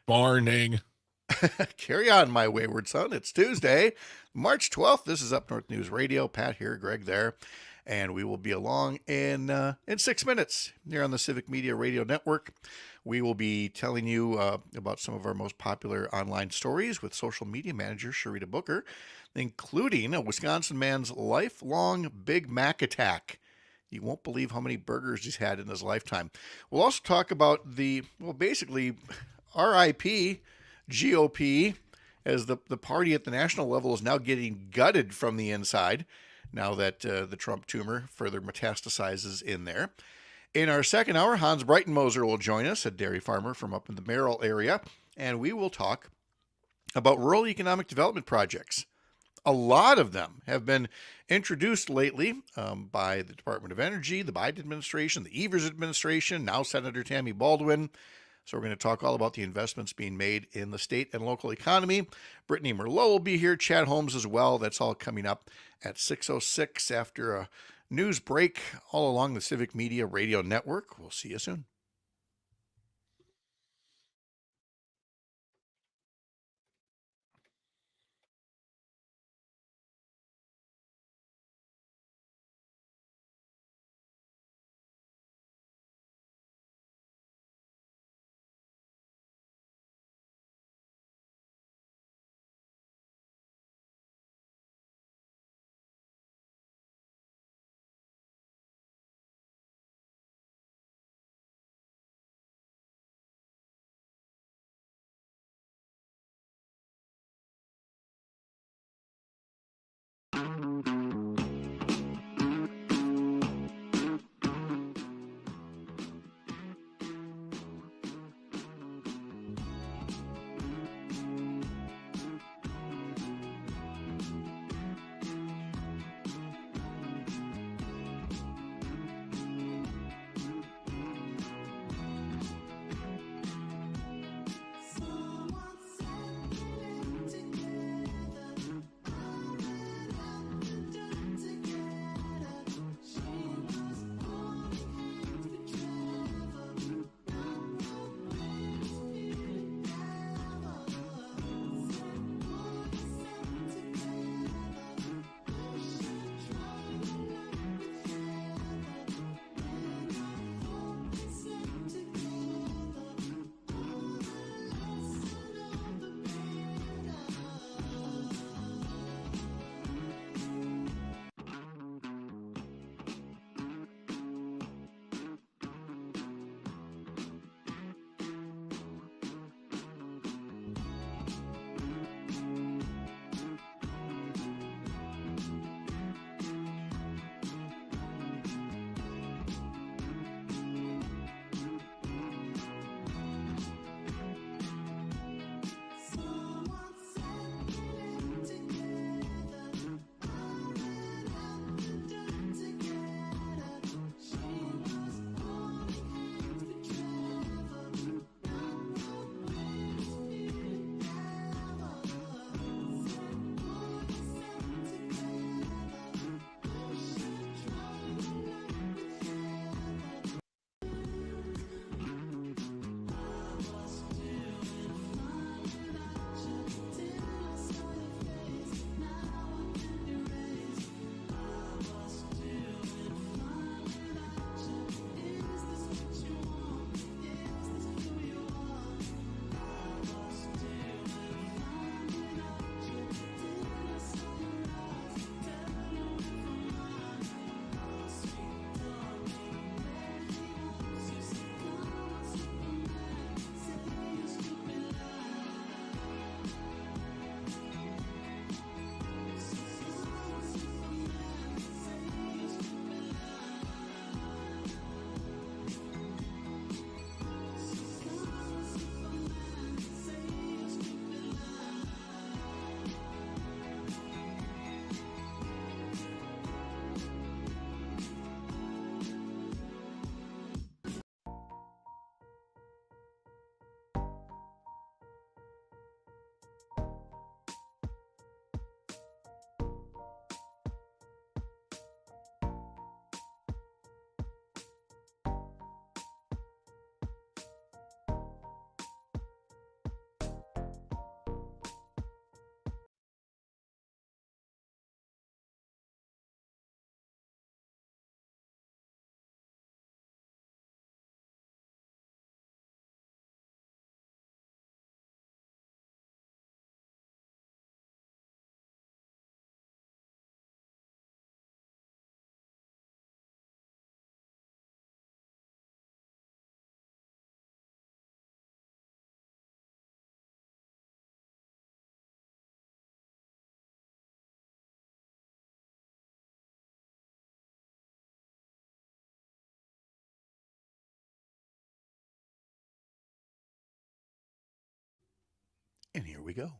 Morning. Carry on, my wayward son. It's Tuesday, March 12th. This is Up North News Radio. Pat here, Greg there. And we will be along in 6 minutes here on the Civic Media Radio Network. We will be telling you about some of our most popular online stories with social media manager Sharita Booker, including a Wisconsin man's lifelong Big Mac attack. You won't believe how many burgers he's had in his lifetime. We'll also talk about basically, RIP GOP, as the party at the national level is now getting gutted from the inside now that the Trump tumor further metastasizes in there. In our second hour, Hans Breitenmoser will join us, a dairy farmer from up in the Merrill area, and we will talk about rural economic development projects. A lot of them have been introduced lately by the Department of Energy, the Biden administration, the Evers administration, now Senator Tammy Baldwin. So we're going to talk all about the investments being made in the state and local economy. Brittany Merlot will be here, Chad Holmes as well. That's all coming up at 6:06 after a news break all along the Civic Media Radio Network. We'll see you soon. And here we go.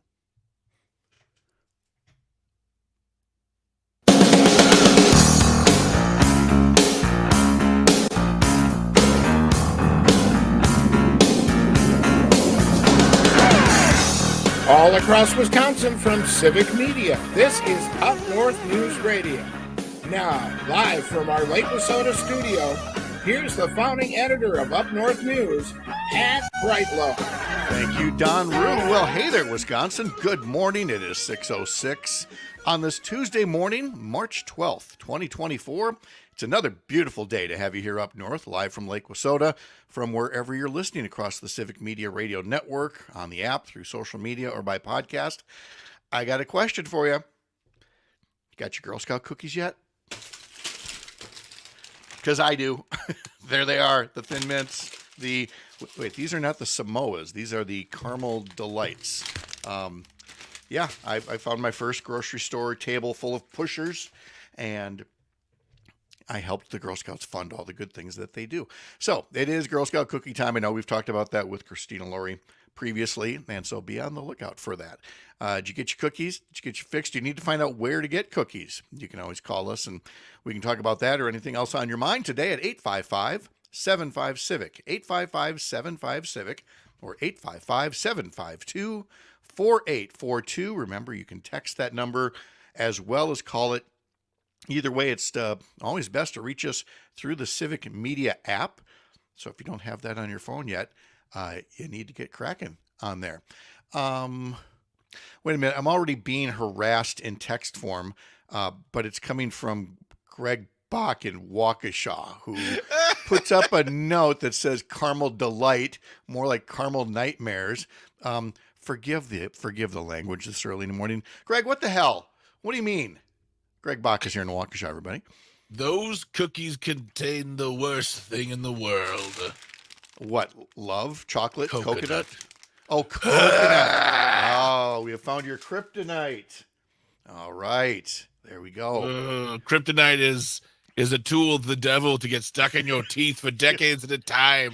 All across Wisconsin from Civic Media, this is Up North News Radio. Now, live from our Lake Wissota studio, here's the founding editor of Up North News, Pat Brightlow. Thank you, Don Rue. Well, hey there, Wisconsin. Good morning. It is 6:06 on this Tuesday morning, March 12th, 2024. It's another beautiful day to have you here up north, live from Lake Wissota, from wherever you're listening across the Civic Media Radio Network, on the app, through social media, or by podcast. I got a question for you. Got your Girl Scout cookies yet? Because I do. There they are, the Thin Mints. Wait, these are not the Samoas. These are the Caramel Delights. I found my first grocery store table full of pushers, and I helped the Girl Scouts fund all the good things that they do. So it is Girl Scout cookie time. I know we've talked about that with Christina Laurie previously, and so be on the lookout for that. Did you get your cookies? Did you get your fix? Do you need to find out where to get cookies? You can always call us, and we can talk about that or anything else on your mind today at 855-75-CIVIC, 855-75-CIVIC, or 855-752-4842. Remember, you can text that number as well as call it. Either way, it's always best to reach us through the Civic Media app. So if you don't have that on your phone yet, you need to get cracking on there. Wait a minute. I'm already being harassed in text form, but it's coming from Greg Bach in Waukesha, who puts up a note that says Caramel Delight, more like Caramel Nightmares. Forgive the language this early in the morning. Greg, what the hell? What do you mean? Greg Bach is here in Waukesha, everybody. Those cookies contain the worst thing in the world. What? Love? Chocolate? Coconut. Oh, coconut. Oh, we have found your kryptonite. All right. There we go. Kryptonite is a tool of the devil to get stuck in your teeth for decades at a time.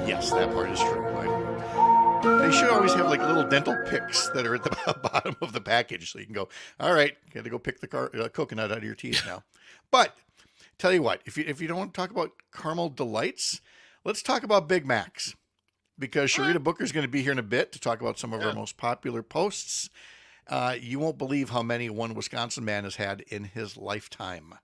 Yes, that part is true. They should always have like little dental picks that are at the bottom of the package, so you can go, all right, got to go pick the coconut out of your teeth now. But tell you what, if you don't want to talk about Caramel Delights, let's talk about Big Macs, because Sharita Booker is going to be here in a bit to talk about some of our most popular posts. You won't believe how many one Wisconsin man has had in his lifetime.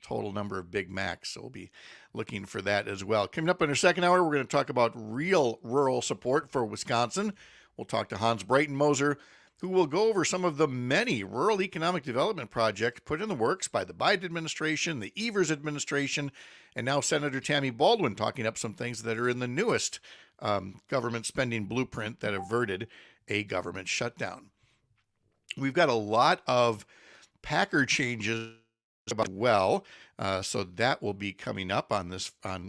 Total number of Big Macs. So we'll be looking for that as well. Coming up in our second hour, we're going to talk about real rural support for Wisconsin. We'll talk to Hans Breitenmoser, who will go over some of the many rural economic development projects put in the works by the Biden administration, the Evers administration, and now Senator Tammy Baldwin talking up some things that are in the newest government spending blueprint that averted a government shutdown. We've got a lot of Packer changes about so that will be coming up on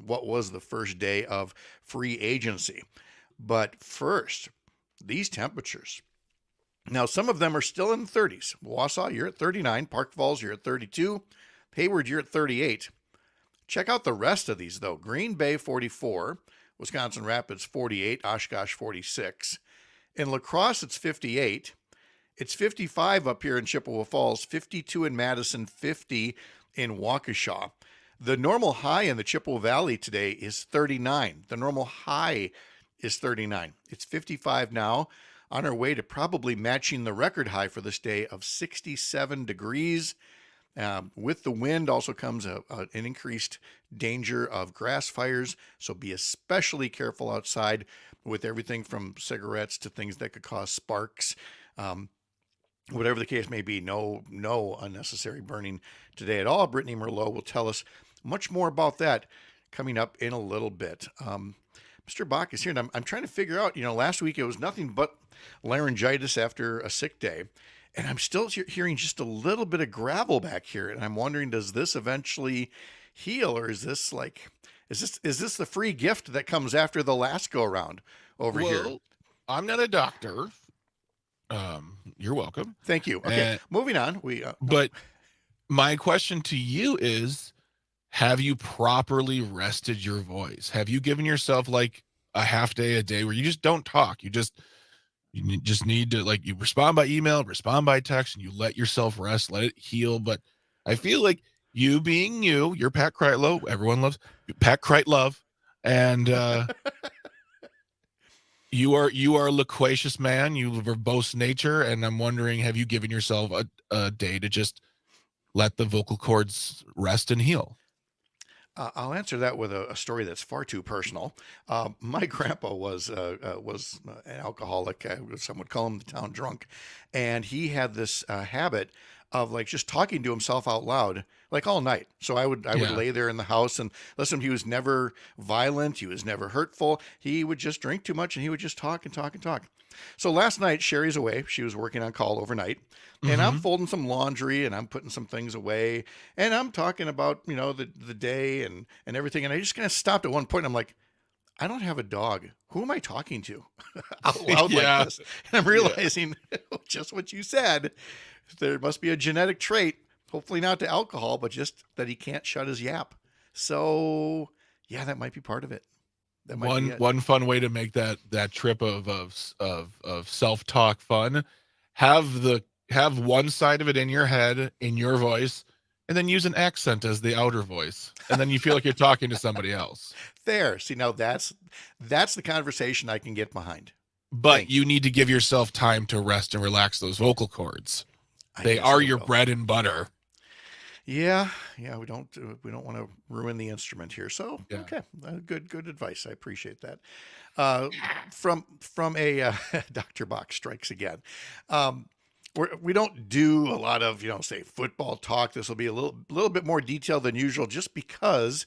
what was the first day of free agency. But first, these temperatures. Now, some of them are still in the 30s. Wausau, you're at 39. Park Falls, you're at 32. Hayward, you're at 38. Check out the rest of these, though. Green Bay, 44. Wisconsin Rapids, 48. Oshkosh, 46. In La Crosse, it's 58. It's 55 up here in Chippewa Falls, 52 in Madison, 50 in Waukesha. The normal high in the Chippewa Valley today is 39. The normal high is 39. It's 55 now, on our way to probably matching the record high for this day of 67 degrees. With the wind also comes an increased danger of grass fires, so be especially careful outside with everything from cigarettes to things that could cause sparks. Whatever the case may be, no unnecessary burning today at all. Brittany Merlot will tell us much more about that coming up in a little bit. Mr. Bach is here, and I'm trying to figure out, last week it was nothing but laryngitis after a sick day, and I'm still hearing just a little bit of gravel back here, and I'm wondering, does this eventually heal, or is this the free gift that comes after the last go around over here? I'm not a doctor. You're welcome. Thank you. Okay, moving on. But my question to you is, have you properly rested your voice? Have you given yourself like a half day, a day where you just don't talk? You just Just need to, like, you respond by email, respond by text, and you let yourself rest, let it heal. But I feel like you being you, you're Pat Kreitlow. Everyone loves Pat Kreitlove, and you are a loquacious man. You verbose nature, and I'm wondering, have you given yourself a day to just let the vocal cords rest and heal? I'll answer that with a story that's far too personal. My grandpa was an alcoholic. Some would call him the town drunk, and he had this habit of like just talking to himself out loud, like all night. So I would Yeah. lay there in the house and listen. He was never violent. He was never hurtful. He would just drink too much, and he would just talk and talk and talk. So last night, Sherry's away. She was working on call overnight, and I'm Mm-hmm. folding some laundry and I'm putting some things away, and I'm talking about the day and everything. And I just kind of stopped at one point. And I'm like, I don't have a dog. Who am I talking to out loud like Yeah. this? And I'm Yeah. realizing just what you said. There must be a genetic trait, hopefully not to alcohol, but just that he can't shut his yap. So yeah, that might be part of it. That might be one it. one fun way to make that trip of self-talk fun, have the have one side of it in your head in your voice, and then use an accent as the outer voice, and then you feel like you're talking to somebody else. There. See, now that's the conversation I can get behind. But Thank you. you need to give yourself time to rest and relax those vocal cords. I They guess are I your will. bread and butter. Yeah, yeah, we don't want to ruin the instrument here. So Yeah. okay, good advice. I appreciate that. Uh, from a Dr. Bach strikes again. Um, we don't do a lot of say football talk. This will be a little bit more detailed than usual, just because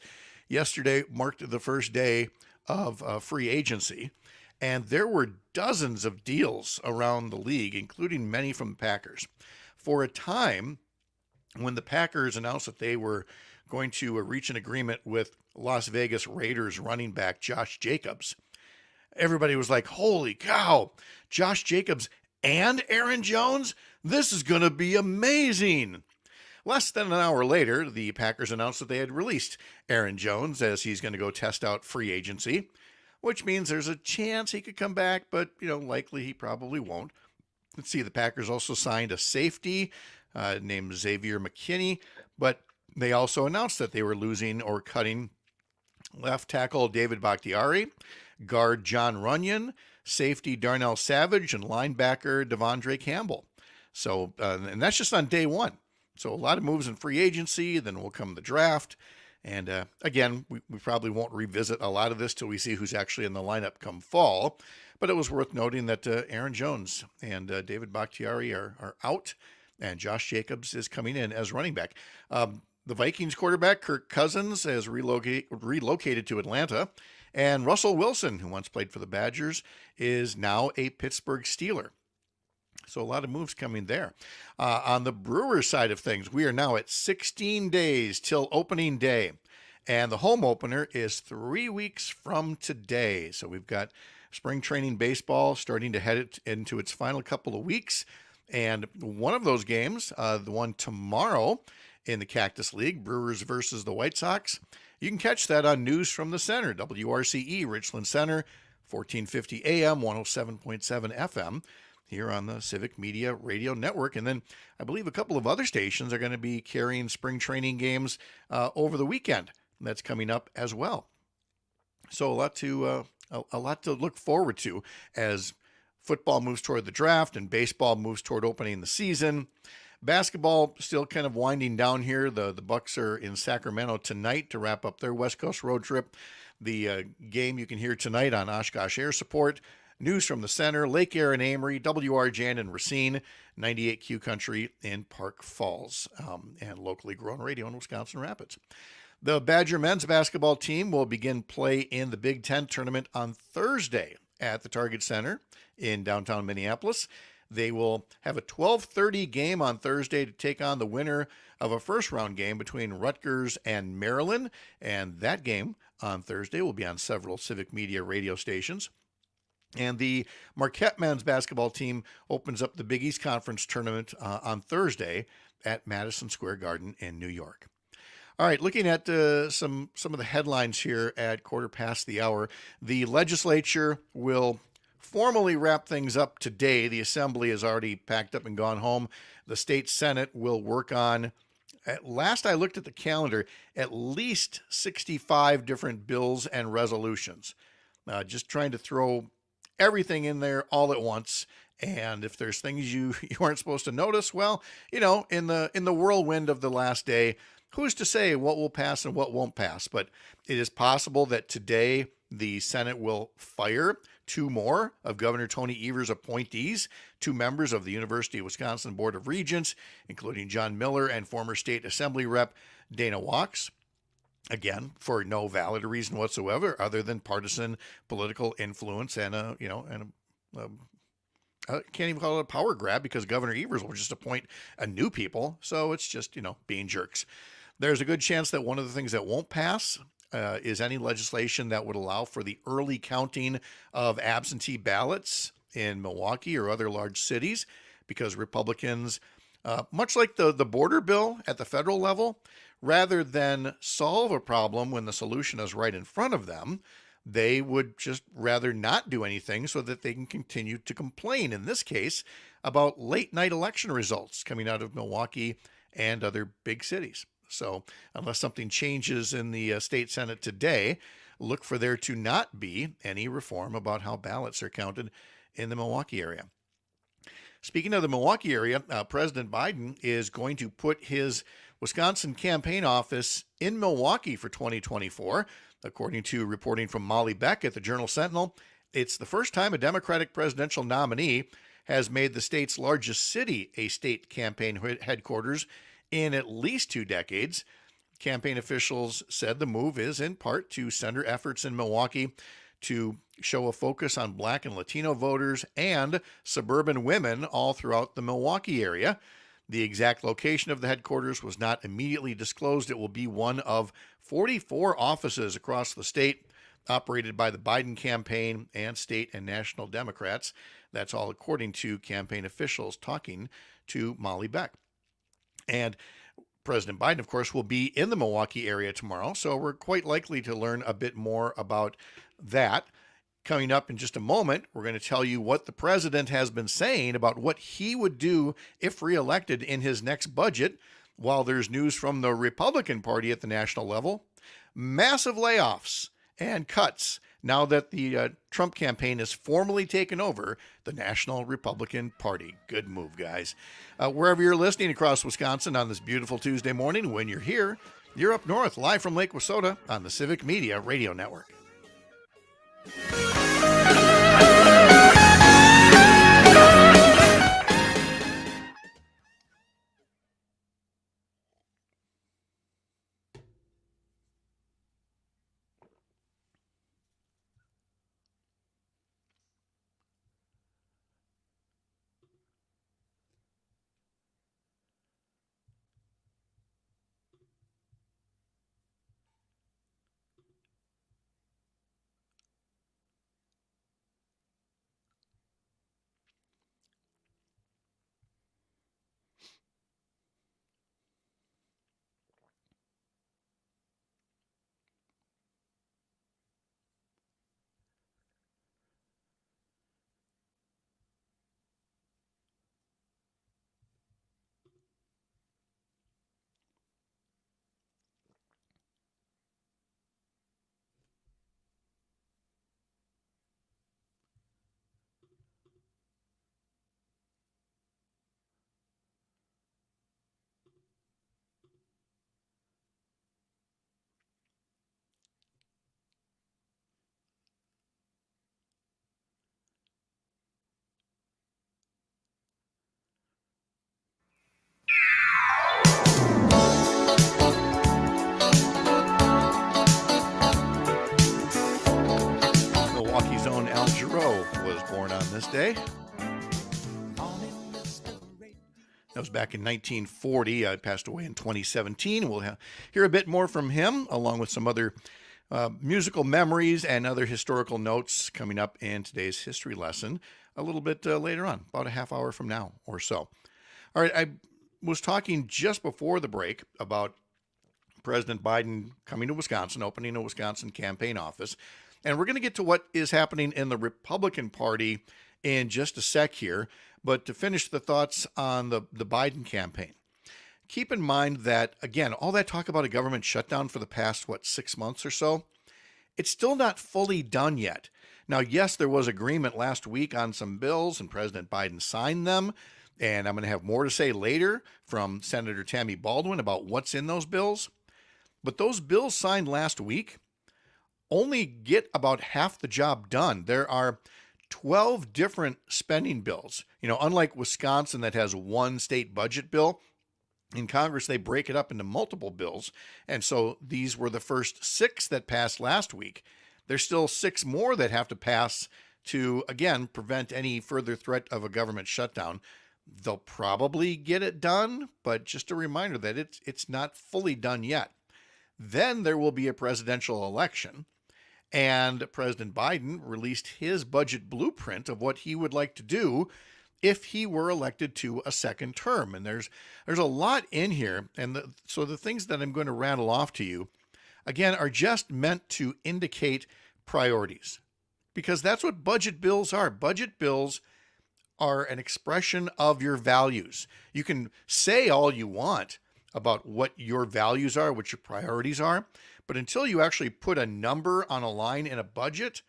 yesterday marked the first day of free agency, and there were dozens of deals around the league, including many from the Packers. For a time, when the Packers announced that they were going to reach an agreement with Las Vegas Raiders running back Josh Jacobs, everybody was like, holy cow, Josh Jacobs and Aaron Jones? This is going to be amazing. Less than an hour later, the Packers announced that they had released Aaron Jones as he's going to go test out free agency, which means there's a chance he could come back, but likely he probably won't. Let's see, the Packers also signed a safety named Xavier McKinney, but they also announced that they were losing or cutting left tackle David Bakhtiari, guard John Runyon, safety Darnell Savage, and linebacker Devondre Campbell. So, and that's just on day one. So a lot of moves in free agency, then will come the draft. And again, we probably won't revisit a lot of this till we see who's actually in the lineup come fall. But it was worth noting that Aaron Jones and David Bakhtiari are out, and Josh Jacobs is coming in as running back. The Vikings quarterback, Kirk Cousins, has relocated to Atlanta. And Russell Wilson, who once played for the Badgers, is now a Pittsburgh Steeler. So a lot of moves coming there. On the Brewers side of things, we are now at 16 days till opening day. And the home opener is 3 weeks from today. So we've got spring training baseball starting to head into its final couple of weeks. And one of those games, the one tomorrow in the Cactus League, Brewers versus the White Sox, you can catch that on News from the Center, WRCE, Richland Center, 1450 AM, 107.7 FM, here on the Civic Media Radio Network. And then I believe a couple of other stations are going to be carrying spring training games over the weekend. That's coming up as well. So a lot to look forward to as football moves toward the draft and baseball moves toward opening the season. Basketball still kind of winding down here. The Bucks are in Sacramento tonight to wrap up their West Coast road trip. The game you can hear tonight on Oshkosh Air Support, News from the Center, Lake Air and Amory, WRJN in Racine, 98Q Country in Park Falls, and locally grown radio in Wisconsin Rapids. The Badger men's basketball team will begin play in the Big Ten tournament on Thursday at the Target Center in downtown Minneapolis. They will have a 12:30 game on Thursday to take on the winner of a first-round game between Rutgers and Maryland, and that game on Thursday will be on several Civic Media radio stations. And the Marquette men's basketball team opens up the Big East Conference tournament on Thursday at Madison Square Garden in New York. All right, looking at some of the headlines here at quarter past the hour, the legislature will formally wrap things up today. The Assembly has already packed up and gone home. The state Senate will work on, at last I looked at the calendar, at least 65 different bills and resolutions. Just trying to throw everything in there all at once. And if there's things you aren't supposed to notice, well, in the whirlwind of the last day, who's to say what will pass and what won't pass? But it is possible that today the Senate will fire 2 more of Governor Tony Evers' appointees, 2 members of the University of Wisconsin Board of Regents, including John Miller and former State Assembly Rep Dana Wachs. Again, for no valid reason whatsoever, other than partisan political influence and I can't even call it a power grab, because Governor Evers will just appoint a new people. So it's just, being jerks. There's a good chance that one of the things that won't pass is any legislation that would allow for the early counting of absentee ballots in Milwaukee or other large cities, because Republicans, much like the border bill at the federal level, rather than solve a problem when the solution is right in front of them, they would just rather not do anything so that they can continue to complain, in this case, about late night election results coming out of Milwaukee and other big cities. So unless something changes in the state Senate today, look for there to not be any reform about how ballots are counted in the Milwaukee area. Speaking of the Milwaukee area, President Biden is going to put his Wisconsin campaign office in Milwaukee for 2024. According to reporting from Molly Beck at the Journal-Sentinel, it's the first time a Democratic presidential nominee has made the state's largest city a state campaign headquarters in at least 2 decades. Campaign officials said the move is in part to center efforts in Milwaukee to show a focus on Black and Latino voters and suburban women all throughout the Milwaukee area. The exact location of the headquarters was not immediately disclosed. It will be one of 44 offices across the state operated by the Biden campaign and state and national Democrats. That's all according to campaign officials talking to Molly Beck. And President Biden, of course, will be in the Milwaukee area tomorrow, so we're quite likely to learn a bit more about that. Coming up in just a moment, we're going to tell you what the president has been saying about what he would do if reelected in his next budget, while there's news from the Republican Party at the national level. Massive layoffs and cuts now that the Trump campaign has formally taken over the National Republican Party. Good move, guys. Wherever you're listening across Wisconsin on this beautiful Tuesday morning, when you're here, you're up north, live from Lake Wissota on the Civic Media Radio Network. Milwaukee's own Al Jarreau was born on this day. That was back in 1940. Passed away in 2017. We'll hear a bit more from him, along with some other musical memories and other historical notes coming up in today's history lesson a little bit later on, about a half hour from now or so. All right, I was talking just before the break about President Biden coming to Wisconsin, opening a Wisconsin campaign office. And we're going to get to what is happening in the Republican Party in just a sec here. But to finish the thoughts on the Biden campaign, keep in mind that, again, all that talk about a government shutdown for the past, 6 months or so, it's still not fully done yet. Now, yes, there was agreement last week on some bills, and President Biden signed them. And I'm going to have more to say later from Senator Tammy Baldwin about what's in those bills. But those bills signed last week only get about half the job done. There are 12 different spending bills. Unlike Wisconsin that has one state budget bill, in Congress they break it up into multiple bills. And so these were the first 6 that passed last week. There's still 6 more that have to pass to, again, prevent any further threat of a government shutdown. They'll probably get it done, but just a reminder that it's not fully done yet. Then there will be a presidential election, and President Biden released his budget blueprint of what he would like to do if he were elected to a second term. And there's a lot in here, and so the things that I'm going to rattle off to you, again, are just meant to indicate priorities, because that's what budget bills are. Budget bills are an expression of your values. You can say all you want about what your values are, what your priorities are, but until you actually put a number on a line in a budget,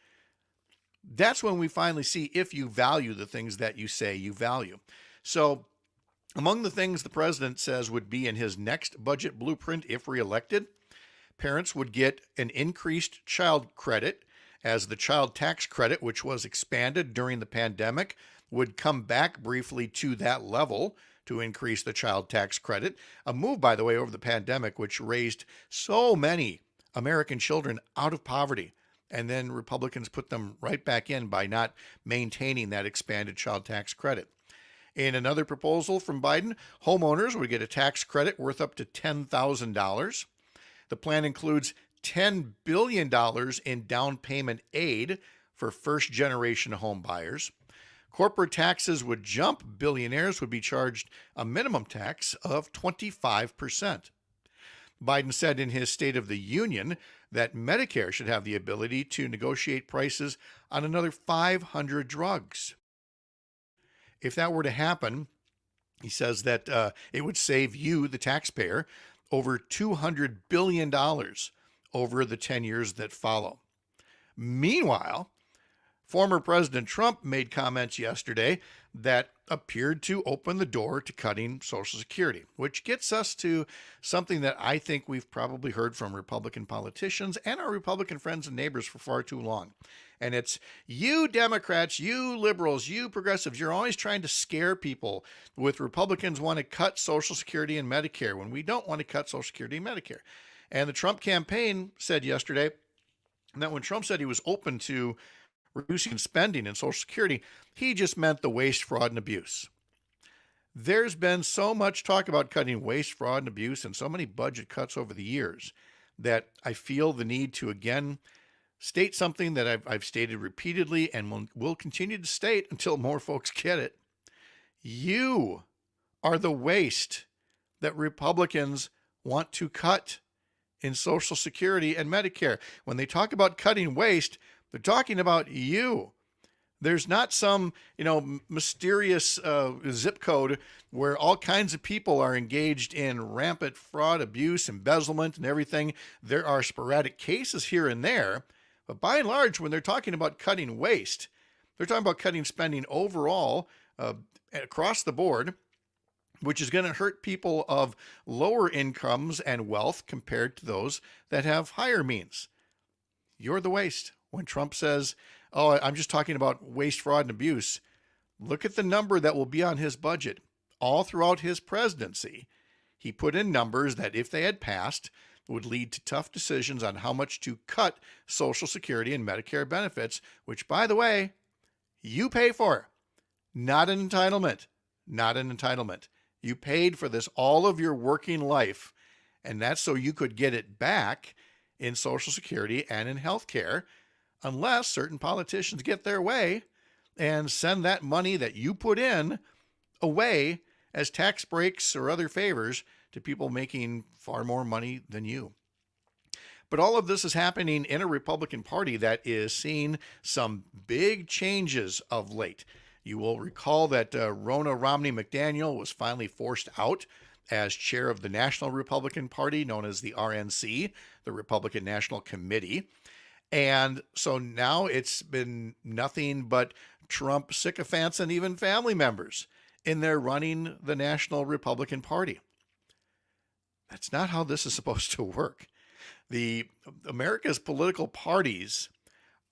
that's when we finally see if you value the things that you say you value. So among the things the president says would be in his next budget blueprint if reelected, parents would get an increased child credit, as the child tax credit, which was expanded during the pandemic, would come back briefly to that level to increase the child tax credit. A move, by the way, over the pandemic, which raised so many American children out of poverty. And then Republicans put them right back in by not maintaining that expanded child tax credit. In another proposal from Biden, homeowners would get a tax credit worth up to $10,000. The plan includes $10 billion in down payment aid for first-generation home buyers. Corporate taxes would jump. Billionaires would be charged a minimum tax of 25%. Biden said in his State of the Union that Medicare should have the ability to negotiate prices on another 500 drugs. If that were to happen, he says that it would save you, the taxpayer, over $200 billion over the 10 years that follow. Meanwhile, former President Trump made comments yesterday that appeared to open the door to cutting Social Security, which gets us to something that I think we've probably heard from Republican politicians and our Republican friends and neighbors for far too long. And it's, you Democrats, you liberals, you progressives, you're always trying to scare people with Republicans want to cut Social Security and Medicare when we don't want to cut Social Security and Medicare. And the Trump campaign said yesterday that when Trump said he was open to reducing spending in Social Security, he just meant the waste, fraud, and abuse. There's been so much talk about cutting waste, fraud, and abuse, and so many budget cuts over the years that I feel the need to again state something that I've stated repeatedly and will continue to state until more folks get it. You are the waste that Republicans want to cut in Social Security and Medicare. When they talk about cutting waste, they're talking about you. There's not some, mysterious zip code where all kinds of people are engaged in rampant fraud, abuse, embezzlement, and everything. There are sporadic cases here and there, but by and large, when they're talking about cutting waste, they're talking about cutting spending overall across the board, which is going to hurt people of lower incomes and wealth compared to those that have higher means. You're the waste. When Trump says, oh, I'm just talking about waste, fraud, and abuse, look at the number that will be on his budget. All throughout his presidency, he put in numbers that, if they had passed, would lead to tough decisions on how much to cut Social Security and Medicare benefits, which, by the way, you pay for. Not an entitlement. Not an entitlement. You paid for this all of your working life, and that's so you could get it back in Social Security and in health care, unless certain politicians get their way and send that money that you put in away as tax breaks or other favors to people making far more money than you. But all of this is happening in a Republican Party that is seeing some big changes of late. You will recall that Ronna Romney McDaniel was finally forced out as chair of the National Republican Party, known as the RNC, the Republican National Committee. And so now it's been nothing but Trump sycophants and even family members in there running the National Republican Party. That's not how this is supposed to work. The America's political parties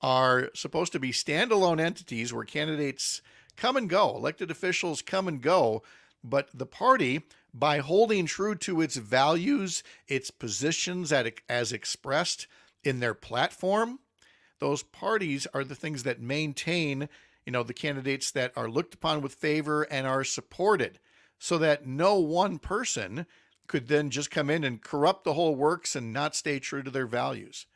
are supposed to be standalone entities where candidates come and go, elected officials come and go, but the party, by holding true to its values, its positions as expressed in their platform, those parties are the things that maintain, the candidates that are looked upon with favor and are supported, so that no one person could then just come in and corrupt the whole works and not stay true to their values.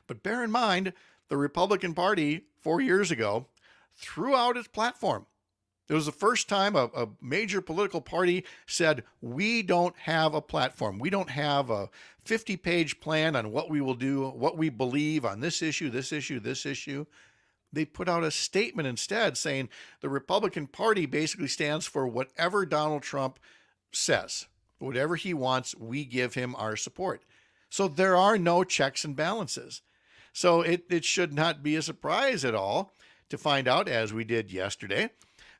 But bear in mind, the Republican Party 4 years ago threw out its platform. It was the first time a major political party said, we don't have a platform. We don't have a 50-page plan on what we will do, what we believe on this issue, this issue, this issue. They put out a statement instead saying the Republican Party basically stands for whatever Donald Trump says. Whatever he wants, we give him our support. So there are no checks and balances. So it should not be a surprise at all to find out, as we did yesterday,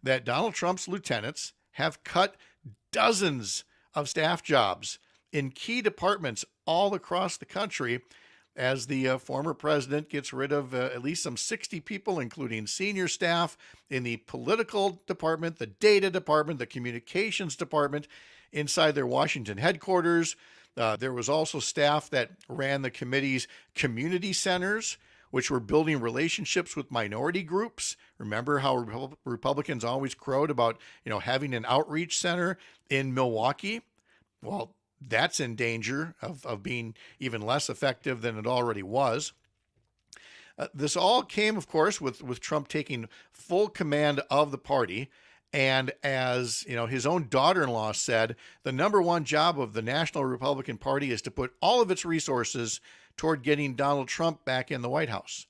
that Donald Trump's lieutenants have cut dozens of staff jobs in key departments all across the country as the former president gets rid of at least some 60 people, including senior staff in the political department, the data department, the communications department inside their Washington headquarters. There was also staff that ran the committee's community centers, which were building relationships with minority groups. Remember how Republicans always crowed about, having an outreach center in Milwaukee? Well, that's in danger of being even less effective than it already was. This all came, of course, with Trump taking full command of the party. And as his own daughter-in-law said, the number one job of the National Republican Party is to put all of its resources toward getting Donald Trump back in the White House.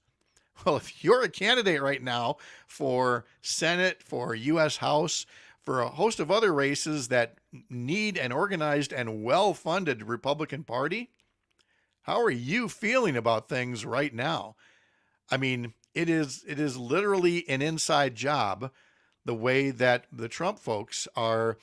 Well, if you're a candidate right now for Senate, for U.S. House, for a host of other races that need an organized and well-funded Republican Party, how are you feeling about things right now? I mean, it is literally an inside job, the way that the Trump folks are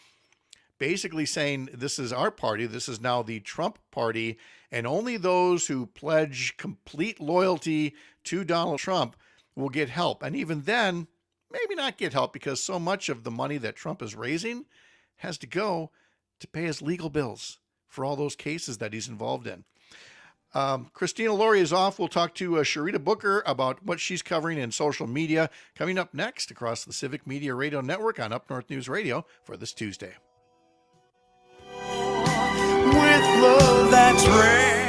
basically saying, this is our party, this is now the Trump party, and only those who pledge complete loyalty to Donald Trump will get help. And even then, maybe not get help, because so much of the money that Trump is raising has to go to pay his legal bills for all those cases that he's involved in. Christina Laurie is off. We'll talk to Sharita Booker about what she's covering in social media coming up next across the Civic Media Radio Network on Up North News Radio for this Tuesday. With love that's rare.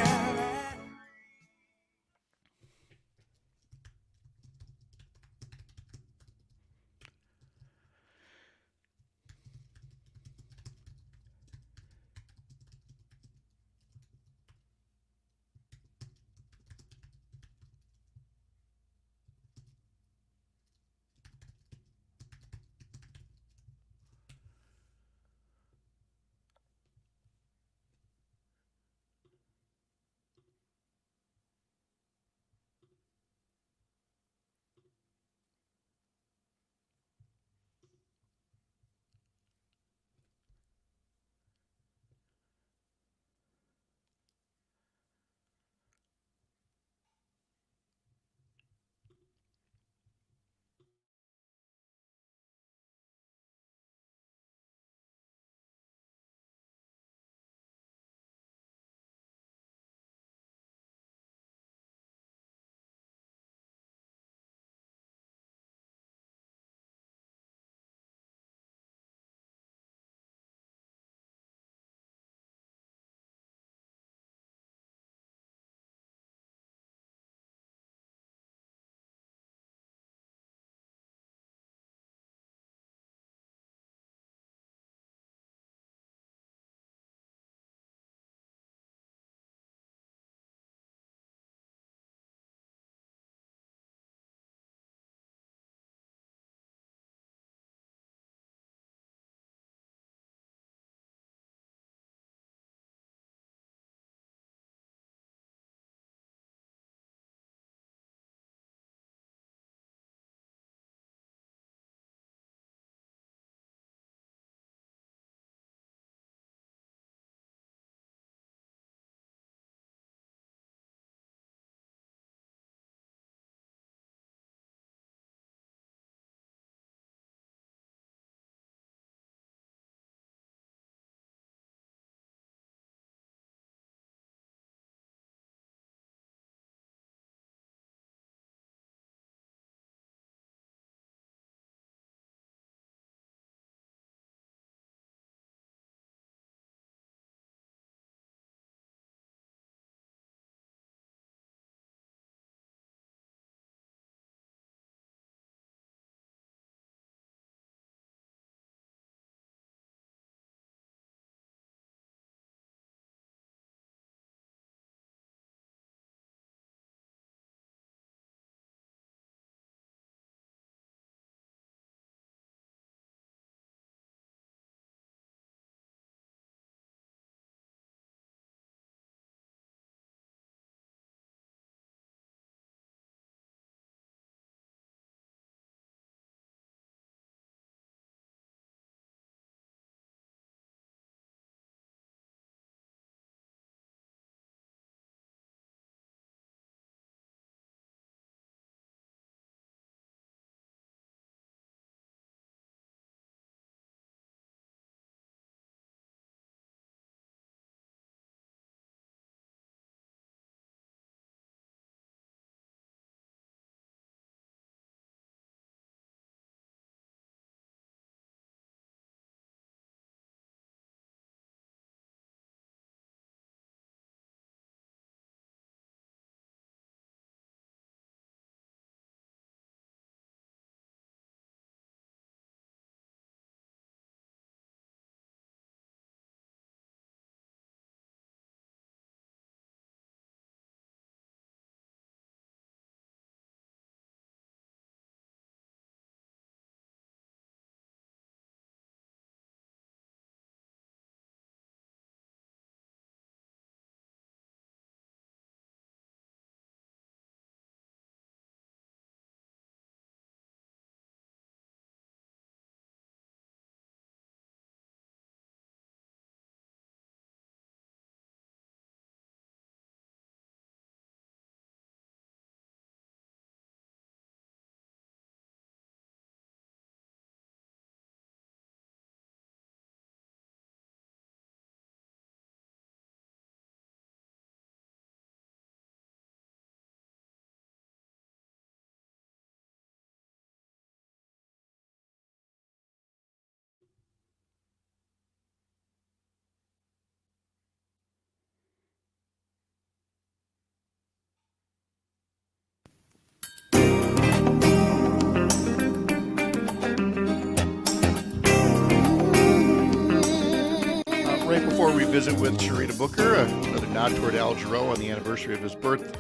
visit with Sharita Booker, another nod toward Al Jarreau on the anniversary of his birth,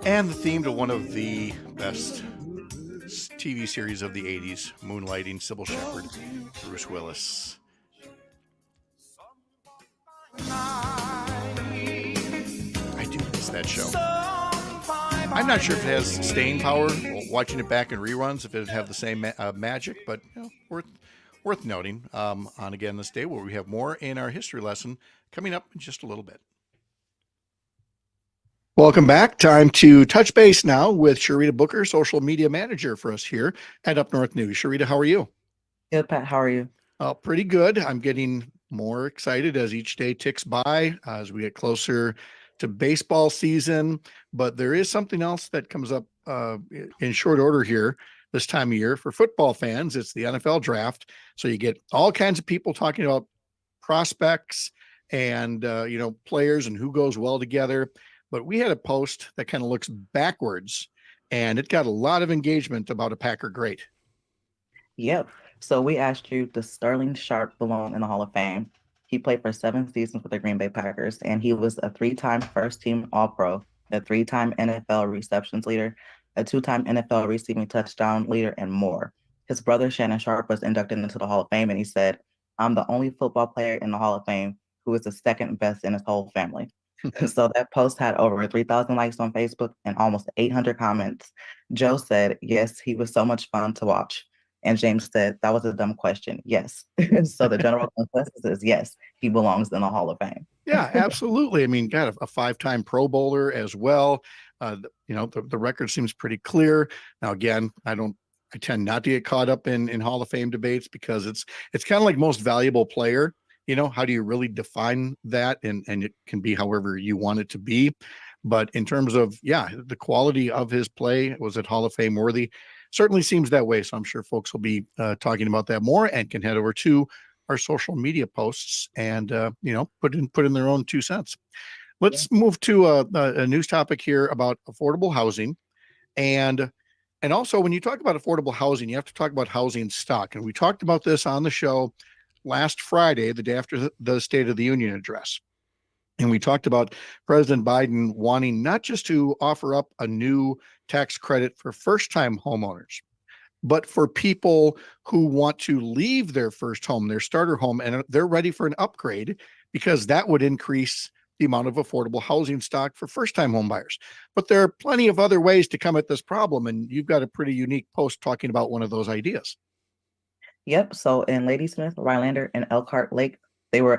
and the theme to one of the best TV series of the 80s, Moonlighting, Sybil Shepherd, Bruce Willis. I do miss that show. I'm not sure if it has staying power, watching it back in reruns, if it would have the same magic, but worth noting on again this day, where we have more in our history lesson coming up in just a little bit. Welcome back. Time to touch base now with Sharita Booker, social media manager for us here at Up North News. Sharita, how are you? Good, Pat. How are you? Pretty good. I'm getting more excited as each day ticks by, as we get closer to baseball season. But there is something else that comes up in short order here this time of year for football fans. It's the NFL draft. So you get all kinds of people talking about prospects and players and who goes well together. But we had a post that kind of looks backwards, and it got a lot of engagement about a Packer great. Yep. So we asked you, does Sterling Sharp belong in the Hall of Fame? He played for 7 seasons with the Green Bay Packers, and he was a 3-time first-team All-Pro, a 3-time NFL receptions leader, a 2-time NFL receiving touchdown leader, and more. His brother Shannon Sharp was inducted into the Hall of Fame, and he said, "I'm the only football player in the Hall of Fame who is the second best in his whole family." So that post had over 3,000 likes on Facebook and almost 800 comments. Joe said, "Yes, he was so much fun to watch." And James said, "That was a dumb question." Yes. So the general consensus is yes, he belongs in the Hall of Fame. Yeah, absolutely. I mean, got a 5-time Pro Bowler as well. The record seems pretty clear. Now, again, I tend not to get caught up in Hall of Fame debates because it's kind of like most valuable player. How do you really define that? And it can be however you want it to be. But in terms of, the quality of his play, was it Hall of Fame worthy? Certainly seems that way. So I'm sure folks will be talking about that more and can head over to our social media posts and, put in their own 2 cents. Let's move to a news topic here about affordable housing. And also, when you talk about affordable housing, you have to talk about housing stock. And we talked about this on the show last Friday, the day after the State of the Union address. And we talked about President Biden wanting not just to offer up a new tax credit for first-time homeowners, but for people who want to leave their first home, their starter home, and they're ready for an upgrade, because that would increase the amount of affordable housing stock for first-time home buyers. But there are plenty of other ways to come at this problem, and you've got a pretty unique post talking about one of those ideas. Yep. So in Ladysmith, Rylander, and Elkhart Lake, they were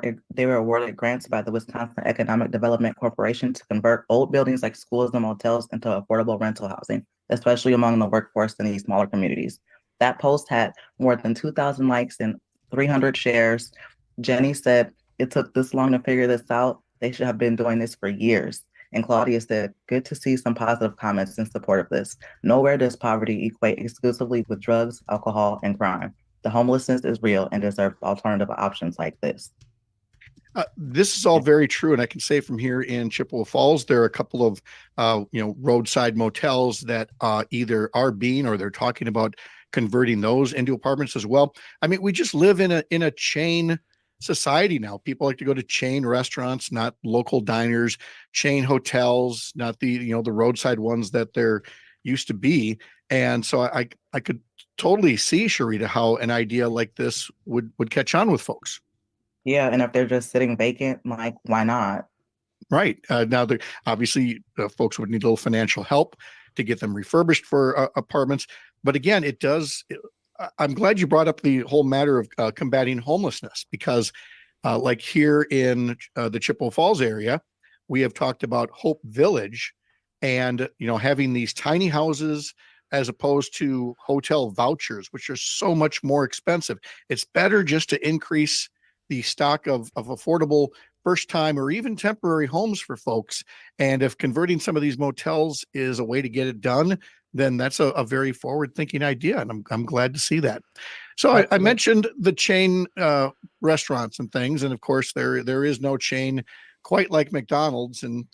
awarded grants by the Wisconsin Economic Development Corporation to convert old buildings like schools and motels into affordable rental housing, especially among the workforce in these smaller communities. That post had more than 2,000 likes and 300 shares. Jenny said, "It took this long to figure this out. They should have been doing this for years." And Claudia said, "Good to see some positive comments in support of this. Nowhere does poverty equate exclusively with drugs, alcohol, and crime. The homelessness is real and deserves alternative options like this." This is all very true. And I can say from here in Chippewa Falls, there are a couple of, roadside motels that either are being, or they're talking about converting those into apartments as well. I mean, we just live in a chain society now. People like to go to chain restaurants, not local diners, chain hotels, not the roadside ones that there used to be. And so I could totally see, Sharita, how an idea like this would catch on with folks. Yeah, and if they're just sitting vacant, like, why not? Right. Now, obviously, folks would need a little financial help to get them refurbished for apartments. But again, I'm glad you brought up the whole matter of combating homelessness, because like here in the Chippewa Falls area, we have talked about Hope Village and, having these tiny houses as opposed to hotel vouchers, which are so much more expensive. It's better just to increase the stock of affordable first time or even temporary homes for folks. And if converting some of these motels is a way to get it done, then that's a very forward thinking idea. And I'm glad to see that. So I mentioned the chain restaurants and things. And of course, there is no chain quite like McDonald's. And,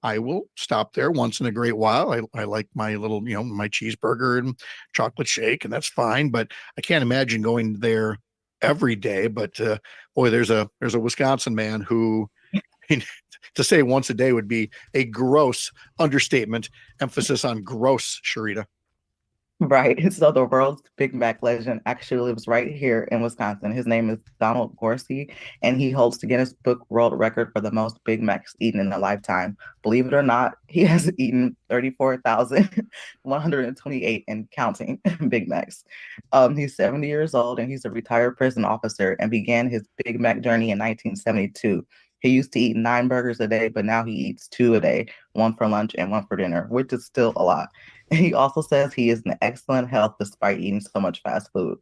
I will stop there once in a great while. I like my little, my cheeseburger and chocolate shake, and that's fine. But I can't imagine going there every day, but boy, there's a Wisconsin man who, to say once a day would be a gross understatement. Emphasis on gross, Sharita. Right. So the world's Big Mac legend actually lives right here in Wisconsin. His name is Donald Gorsey, and he holds the Guinness Book World Record for the most Big Macs eaten in a lifetime. Believe it or not, he has eaten 34,128 and counting Big Macs. He's 70 years old and he's a retired prison officer and began his Big Mac journey in 1972. He used to eat 9 burgers a day, but now he eats 2 a day, one for lunch and one for dinner, which is still a lot. He also says he is in excellent health despite eating so much fast food.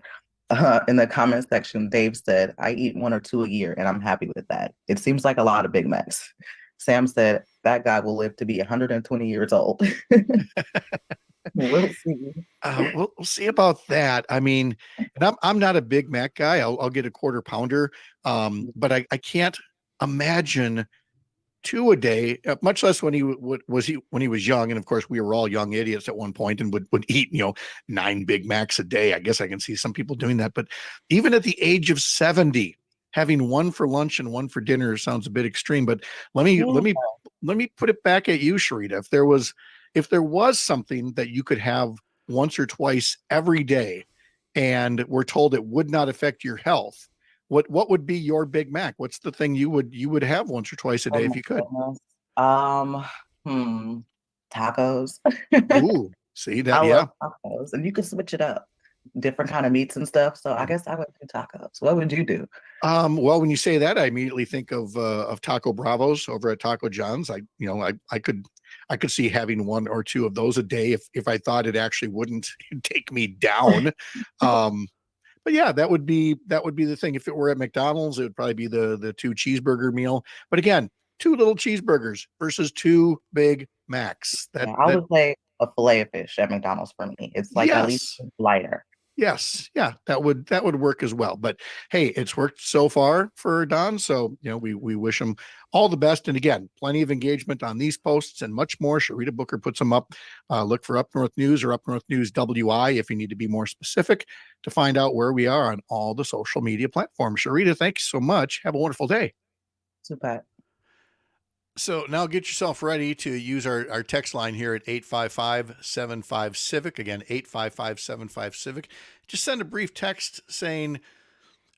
In the comment section, Dave said, I eat 1 or 2 a year and I'm happy with that. It seems like a lot of Big Macs. Sam said, that guy will live to be 120 years old. We'll see. We'll see about that. I mean, and I'm not a Big Mac guy. I'll get a quarter pounder, but I can't imagine 2 a day, much less when when he was young. And of course, we were all young idiots at one point and would eat 9 Big Macs a day. I guess I can see some people doing that, but even at the age of 70, having 1 for lunch and 1 for dinner sounds a bit extreme. But let me put it back at you, Sharita. If there was something that you could have once or twice every day, and we're told it would not affect your health, what would be your Big Mac? What's the thing you would have once or twice a day if you could? Goodness. Tacos. Ooh, see that? I Yeah. love tacos, and you can switch it up, different kind of meats and stuff. So I guess I would do tacos. What would you do? Well, when you say that, I immediately think of Taco Bravos over at Taco John's. I could see having 1 or 2 of those a day if I thought it actually wouldn't take me down. But yeah, that would be the thing. If it were at McDonald's, it would probably be the 2 cheeseburger meal. But again, 2 little cheeseburgers versus 2 Big Macs. Yeah, I would say a fillet of fish at McDonald's for me. It's like at least lighter. Yes, yeah, that would work as well. But hey, it's worked so far for Don, so we wish him all the best. And again, plenty of engagement on these posts and much more. Sharita Booker puts them up. Look for Up North News or Up North News WI if you need to be more specific to find out where we are on all the social media platforms. Sharita, thanks so much. Have a wonderful day. Super. So now get yourself ready to use our text line here at 855-75-CIVIC. Again, 855-75-CIVIC. Just send a brief text saying,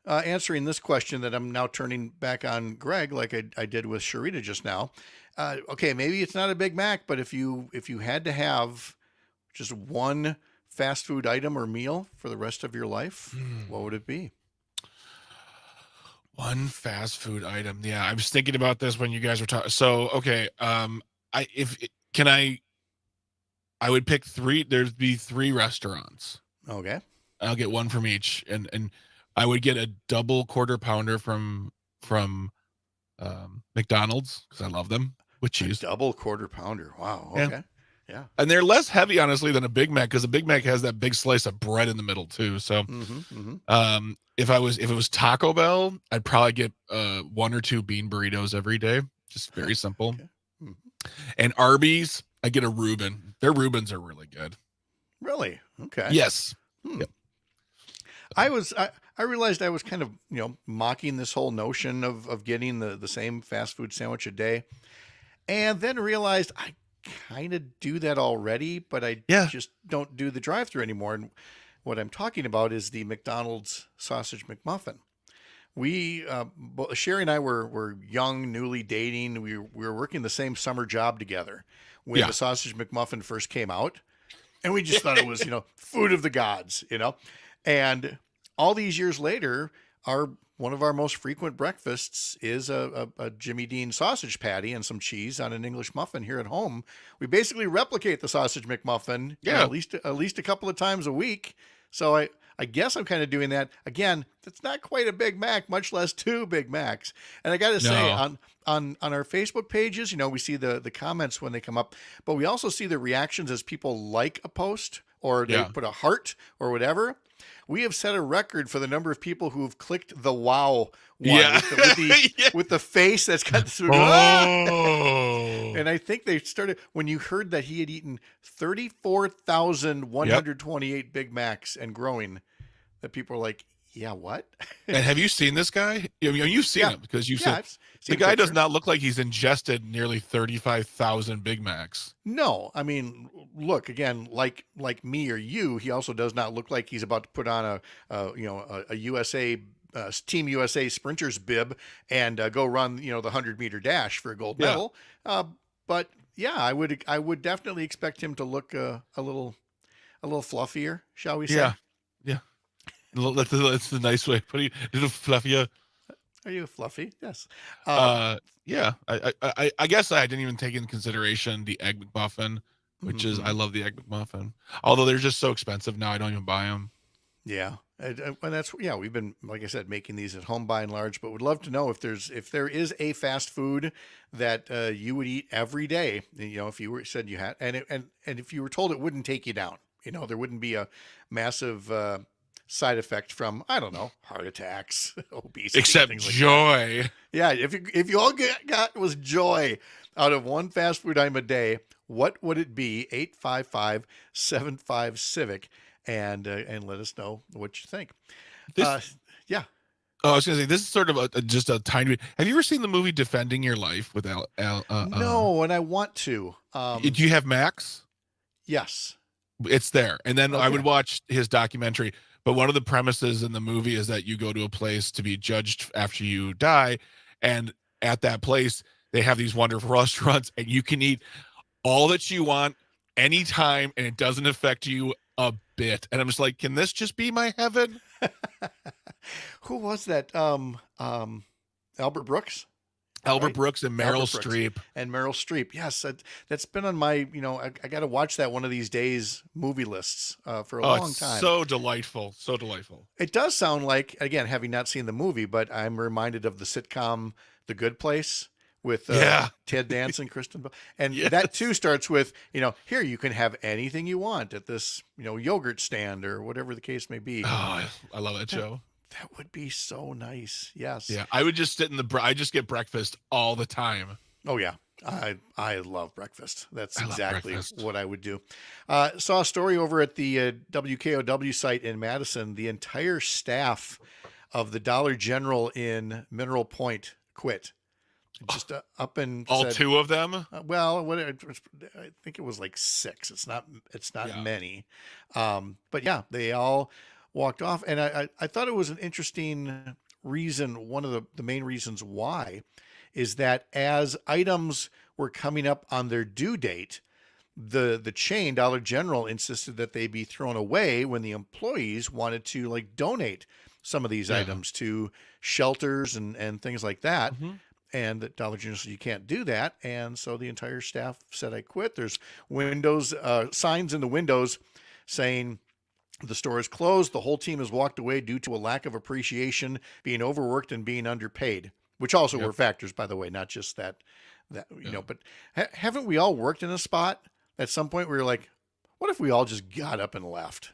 answering this question that I'm now turning back on Greg like I did with Sharita just now. Okay, maybe it's not a Big Mac, but if you had to have just 1 fast food item or meal for the rest of your life, what would it be? 1 fast food item. Yeah, I was thinking about this when you guys were talking. So, okay, I would pick 3. There'd be 3 restaurants. Okay. I'll get 1 from each, and I would get a double quarter pounder from McDonald's because I love them with cheese. A double quarter pounder. Wow. Okay. Yeah. And they're less heavy, honestly, than a Big Mac because a Big Mac has that big slice of bread in the middle too. So, if it was Taco Bell, I'd probably get 1 or 2 bean burritos every day. Just very simple. Okay. And Arby's, I get a Reuben. Their Reubens are really good. Really? Okay. Yes. Yep. I realized I was kind of, mocking this whole notion of getting the same fast food sandwich a day. And then realized I kind of do that already, but I just don't do the drive-thru anymore. And what I'm talking about is the McDonald's sausage McMuffin. We, Sherry and I were young, newly dating. We were working the same summer job together when the sausage McMuffin first came out. And we just thought it was, food of the gods, And all these years later, one of our most frequent breakfasts is a Jimmy Dean sausage patty and some cheese on an English muffin here at home. We basically replicate the sausage McMuffin at least a couple of times a week. So I guess I'm kind of doing that. Again, it's not quite a Big Mac, much less 2 Big Macs. And I got to say, on our Facebook pages, we see the comments when they come up, but we also see the reactions as people like a post or they put a heart or whatever. We have set a record for the number of people who have clicked the wow one with the face that's got this. And I think they started when you heard that he had eaten 34,128 Big Macs and growing, that people are like, Yeah, what? And have you seen this guy? You've seen Yeah. him because you've Yeah, seen I've the seen a guy does picture. not look like he's ingested nearly 35,000 Big Macs. No, I mean, look again, like me or you, he also does not look like he's about to put on a USA Team USA sprinters bib and go run the 100-meter dash for a gold Yeah. medal. But yeah, I would definitely expect him to look a little fluffier, shall we say? Yeah. Yeah. That's the nice way of putting it. Little fluffier. Are you fluffy? Yes. Yeah. I guess I didn't even take into consideration the Egg McMuffin, which is, I Mhm. love the Egg McMuffin. Although they're just so expensive now, I don't even buy them. Yeah, and that's we've been, like I said, making these at home by and large, but would love to know if there is a fast food that you would eat every day. If you said you had, and if you were told it wouldn't take you down, there wouldn't be a massive side effect from, I don't know, heart attacks, obesity, Except things like that. joy. Yeah, if you all got was joy out of one fast food item a day, what would it be? 855-75-CIVIC, and let us know what you think. This, Yeah. I was gonna say, this is sort of just a tiny. Have you ever seen the movie Defending Your Life with No, and I want to. Do you have Max? Yes. It's there. And then I Okay. would watch his documentary. But one of the premises in the movie is that you go to a place to be judged after you die. And at that place, they have these wonderful restaurants, and you can eat all that you want anytime, and it doesn't affect you a bit. And I'm just like, can this just be my heaven? Who was that? Albert Brooks? Albert Right? Brooks and Meryl Albert Brooks. Streep. And Meryl Streep. Yes, that's been on my, I got to watch that one of these days movie lists for a long It's time. so delightful. So delightful. It does sound like, again, having not seen the movie, but I'm reminded of the sitcom The Good Place with Yeah. Ted Danson, Kristen Bell. And Yes. that too starts with, here you can have anything you want at this, yogurt stand or whatever the case may be. Oh, I love that show. That would be so nice. Yes. Yeah. I would just sit I just get breakfast all the time. Oh yeah. I love breakfast. That's I love exactly breakfast. what I would do. Saw a story over at the WKOW site in Madison. The entire staff of the Dollar General in Mineral Point quit. Just up and All said, two of them. well, I think it was like 6. It's not Yeah. many. But yeah, they all walked off. And I thought it was an interesting reason. One of the main reasons why is that as items were coming up on their due date, the chain Dollar General insisted that they be thrown away when the employees wanted to like donate some of these Yeah. items to shelters and things like that. Mhm. And that Dollar General said you can't do that, and so the entire staff said I quit. There's windows signs in the windows saying the store is closed. The whole team has walked away due to a lack of appreciation, being overworked, and being underpaid, which also Yep. were factors, by the way, not just that Yeah. But haven't we all worked in a spot at some point where you're like, what if we all just got up and left?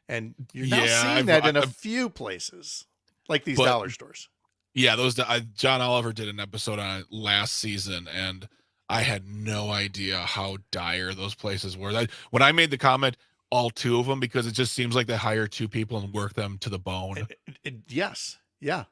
And you're now Yeah, seeing that in a few places, like these But- dollar stores. Yeah, John Oliver did an episode on it last season, and I had no idea how dire those places were. When I made the comment, all two of them, because it just seems like they hire two people and work them to the bone. Yes. Yeah.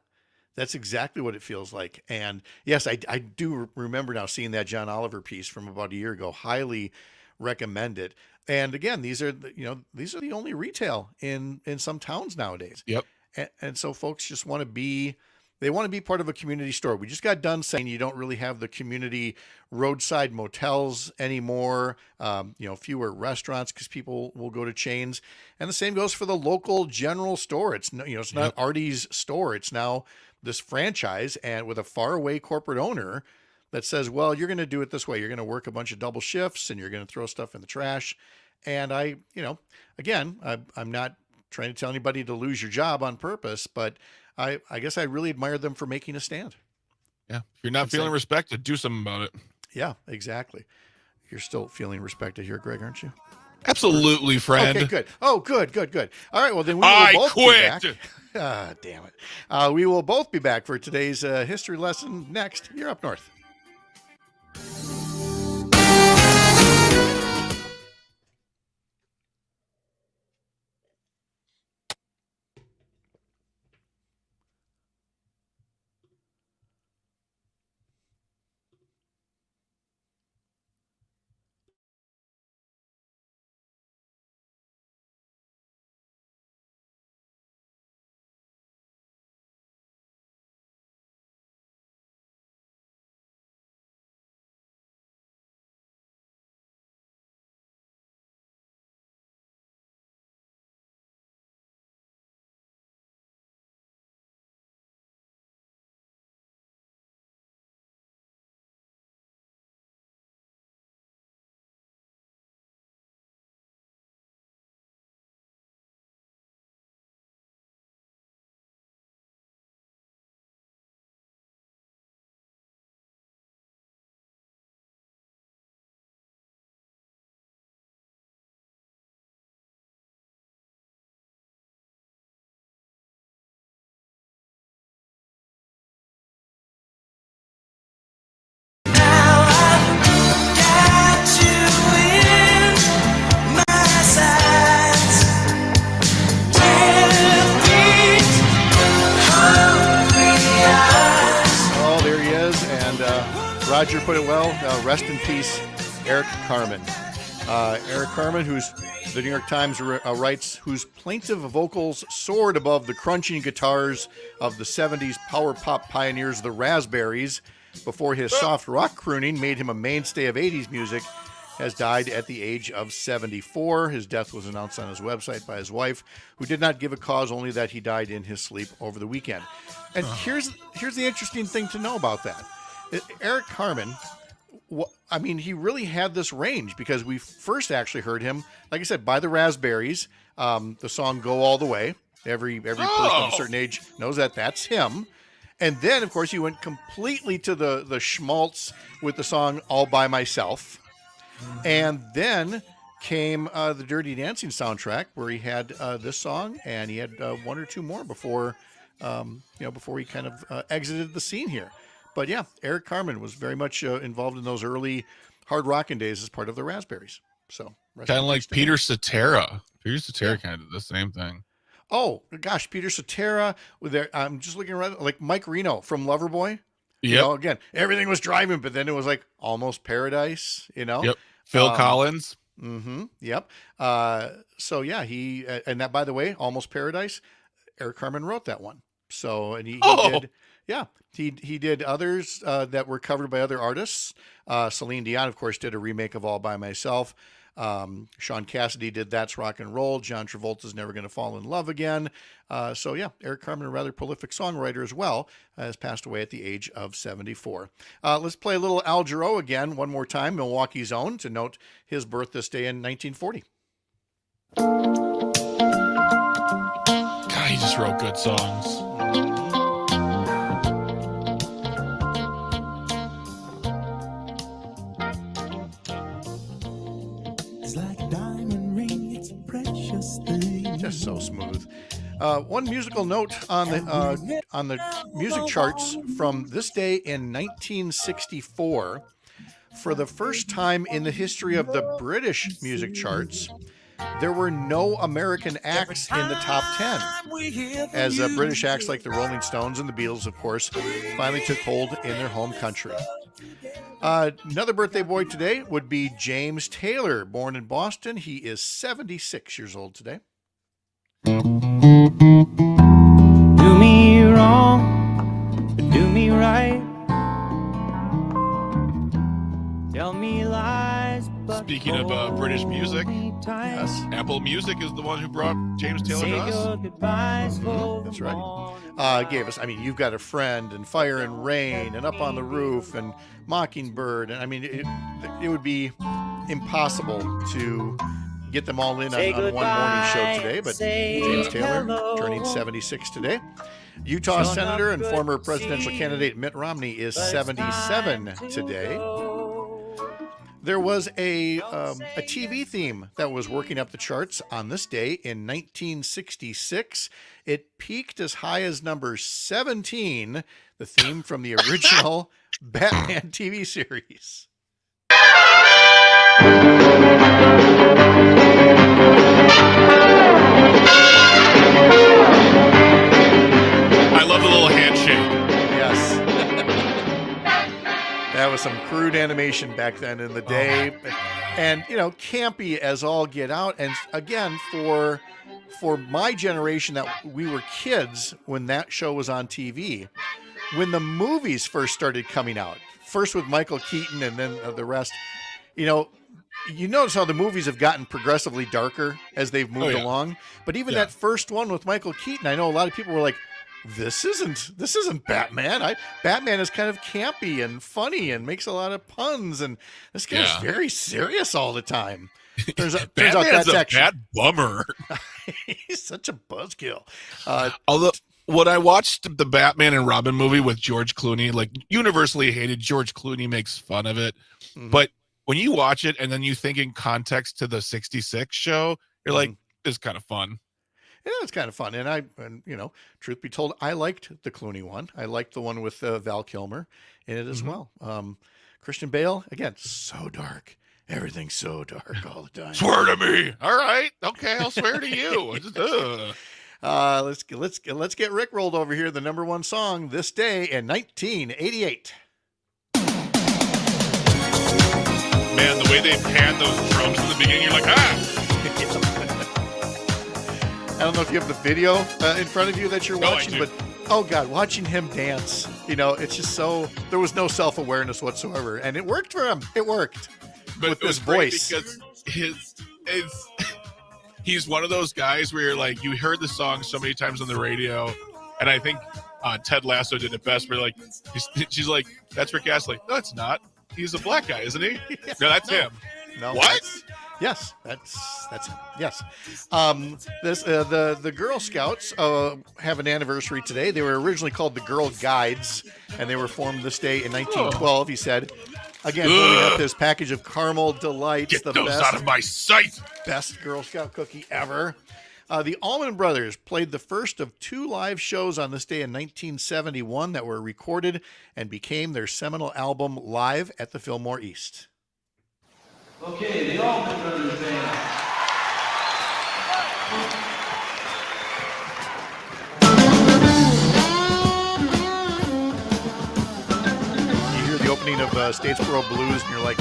That's exactly what it feels like. And yes, I do remember now seeing that John Oliver piece from about a year ago. Highly recommend it. And again, these are the only retail in some towns nowadays. Yep. And so folks just want to be part of a community store. We just got done saying you don't really have the community roadside motels anymore. Fewer restaurants because people will go to chains. And the same goes for the local general store. It's it's not Yep. Artie's store. It's now this franchise and with a faraway corporate owner that says, well, you're going to do it this way. You're going to work a bunch of double shifts and you're going to throw stuff in the trash. And I'm not trying to tell anybody to lose your job on purpose, but I guess I really admire them for making a stand. Yeah. If you're not It's feeling like- respected, do something about it. Yeah, exactly. You're still feeling respected here, Greg, aren't you? Absolutely, friend. Okay, good. Oh, good. All right, well, then we will I both quit. be back. Ah, damn it. We will both be back for today's history lesson next. You're up north. Roger put it well. Rest in peace, Eric Carmen. Eric Carmen, who's the New York Times writes, whose plaintive vocals soared above the crunching guitars of the 70s power pop pioneers, the Raspberries, before his soft rock crooning made him a mainstay of 80s music, has died at the age of 74. His death was announced on his website by his wife, who did not give a cause, only that he died in his sleep over the weekend. And here's the interesting thing to know about that. Eric Carmen, I mean, he really had this range, because we first actually heard him, like I said, by the Raspberries, the song "Go All the Way." Every person of a certain age knows that that's him. And then, of course, he went completely to the schmaltz with the song "All by Myself." And then came the Dirty Dancing soundtrack, where he had this song, and he had one or two more before he kind of exited the scene here. But yeah, Eric Carmen was very much involved in those early hard rocking days as part of the Raspberries. So kind of like Peter Cetera. Peter Cetera kind of did the same thing. Oh gosh, Peter Cetera. I'm just looking around, like Mike Reno from Loverboy. Yep. You know, again, everything was driving, but then it was like Almost Paradise. You know. Yep. Phil Collins. Mm-hmm. Yep. So yeah, he and that, by the way, Almost Paradise. Eric Carmen wrote that one. So, and he did. Yeah, he did others that were covered by other artists. Celine Dion, of course, did a remake of All by Myself. Sean Cassidy did That's Rock and Roll. John Travolta's Never Gonna Fall in Love Again. So yeah, Eric Carmen, a rather prolific songwriter as well, has passed away at the age of 74. Let's play a little Al Jarreau again one more time, Milwaukee's own, to note his birth this day in 1940. God, he just wrote good songs. Just so smooth. One musical note on the music charts from this day in 1964. For the first time in the history of the British music charts, there were no American acts in the top 10, as British acts like the Rolling Stones and the Beatles, of course, finally took hold in their home country. Another birthday boy today would be James Taylor, born in Boston. He is 76 years old today. Do me wrong, but do me right. Tell me lies, but Speaking of British music, Yes. Apple Music is the one who brought James Taylor to us. That's right. Gave us, I mean, You've Got a Friend, and Fire and Rain, and Up on the Roof, and Mockingbird. And I mean, it would be impossible to get them all in on one morning show today, but James Taylor turning 76 today. Utah Senator and former presidential candidate Mitt Romney is 77 today. There was a TV theme that was working up the charts on this day in 1966. It peaked as high as number 17, the theme from the original Batman TV series. I love the little handshake. Yes. That was some crude animation back then in the day. And, you know, campy as all get out. And again, for my generation, that we were kids when that show was on TV, when the movies first started coming out, first with Michael Keaton and then the rest, you notice how the movies have gotten progressively darker as they've moved along. But even that first one with Michael Keaton, I know a lot of people were like, this isn't Batman. Batman is kind of campy and funny and makes a lot of puns, and this guy's very serious all the time. Turns out that's actually bad bummer. He's such a buzzkill. Although when I watched the Batman and Robin movie with George Clooney, like universally hated, George Clooney makes fun of it. Mm-hmm. But when you watch it and then you think in context to the 66 show, you're like, this is kind of fun. Yeah, it's kind of fun. And truth be told, I liked the Clooney one. I liked the one with Val Kilmer in it as well. Christian Bale, again, so dark. Everything's so dark all the time. Swear to me. All right. Okay, I'll swear to you. Let's get Rick rolled over here. The number one song this day in 1988. Man, the way they pan those drums in the beginning, you're like, ah! I don't know if you have the video in front of you that you're No, I watching, do. but oh God, watching him dance, it's just so, there was no self-awareness whatsoever. And it worked for him. It worked But with it was this great voice. because he's one of those guys where you're like, you heard the song so many times on the radio, and I think Ted Lasso did it best. Where like she's like, "That's Rick Astley." No, it's not. He's a black guy, isn't he? Yeah, No, that's him. No, What? Yes, that's him. Yes. This the Girl Scouts have an anniversary today. They were originally called the Girl Guides, and they were formed this day in 1912. He said, again, holding up this package of caramel delights, Get the those best out of my sight. best Girl Scout cookie ever. The Allman Brothers played the first of 2 live shows on this day in 1971 that were recorded and became their seminal album Live at the Fillmore East. Okay, the Allman Brothers Band. You hear the opening of Statesboro Blues and you're like,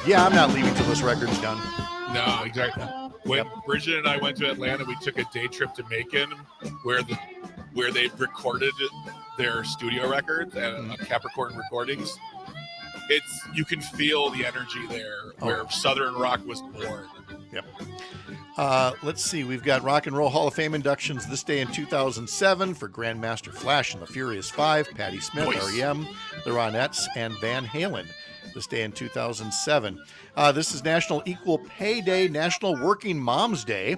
yeah, I'm not leaving till this record's done. No, exactly. When Bridget and I went to Atlanta, we took a day trip to Macon, where they recorded their studio records and Capricorn Recordings. You can feel the energy there, where Southern rock was born. Yep. Let's see. We've got Rock and Roll Hall of Fame inductions this day in 2007 for Grandmaster Flash and the Furious Five, Patti Smith, REM, the Ronettes, and Van Halen. This day in 2007. This is National Equal Pay Day, National Working Moms Day,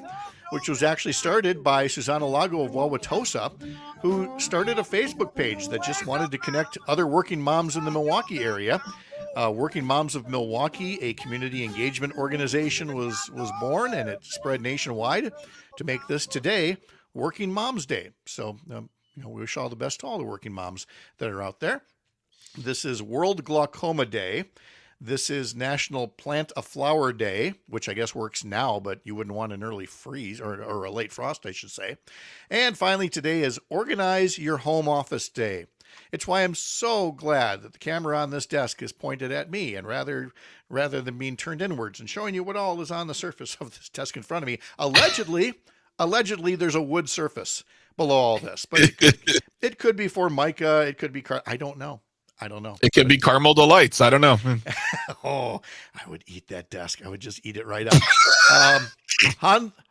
which was actually started by Susana Lago of Wauwatosa, who started a Facebook page that just wanted to connect other working moms in the Milwaukee area. Working Moms of Milwaukee, a community engagement organization, was born, and it spread nationwide to make this today Working Moms Day. So, we wish all the best to all the working moms that are out there. This is World Glaucoma Day. This is National Plant a Flower Day, which I guess works now, but you wouldn't want an early freeze or a late frost, I should say. And finally, today is Organize Your Home Office Day. It's why I'm so glad that the camera on this desk is pointed at me, and rather than being turned inwards and showing you what all is on the surface of this desk in front of me. Allegedly, there's a wood surface below all this, but it could be Formica, it could be I don't know. It could be caramel delights. I don't know. Oh, I would eat that desk. I would just eat it right up.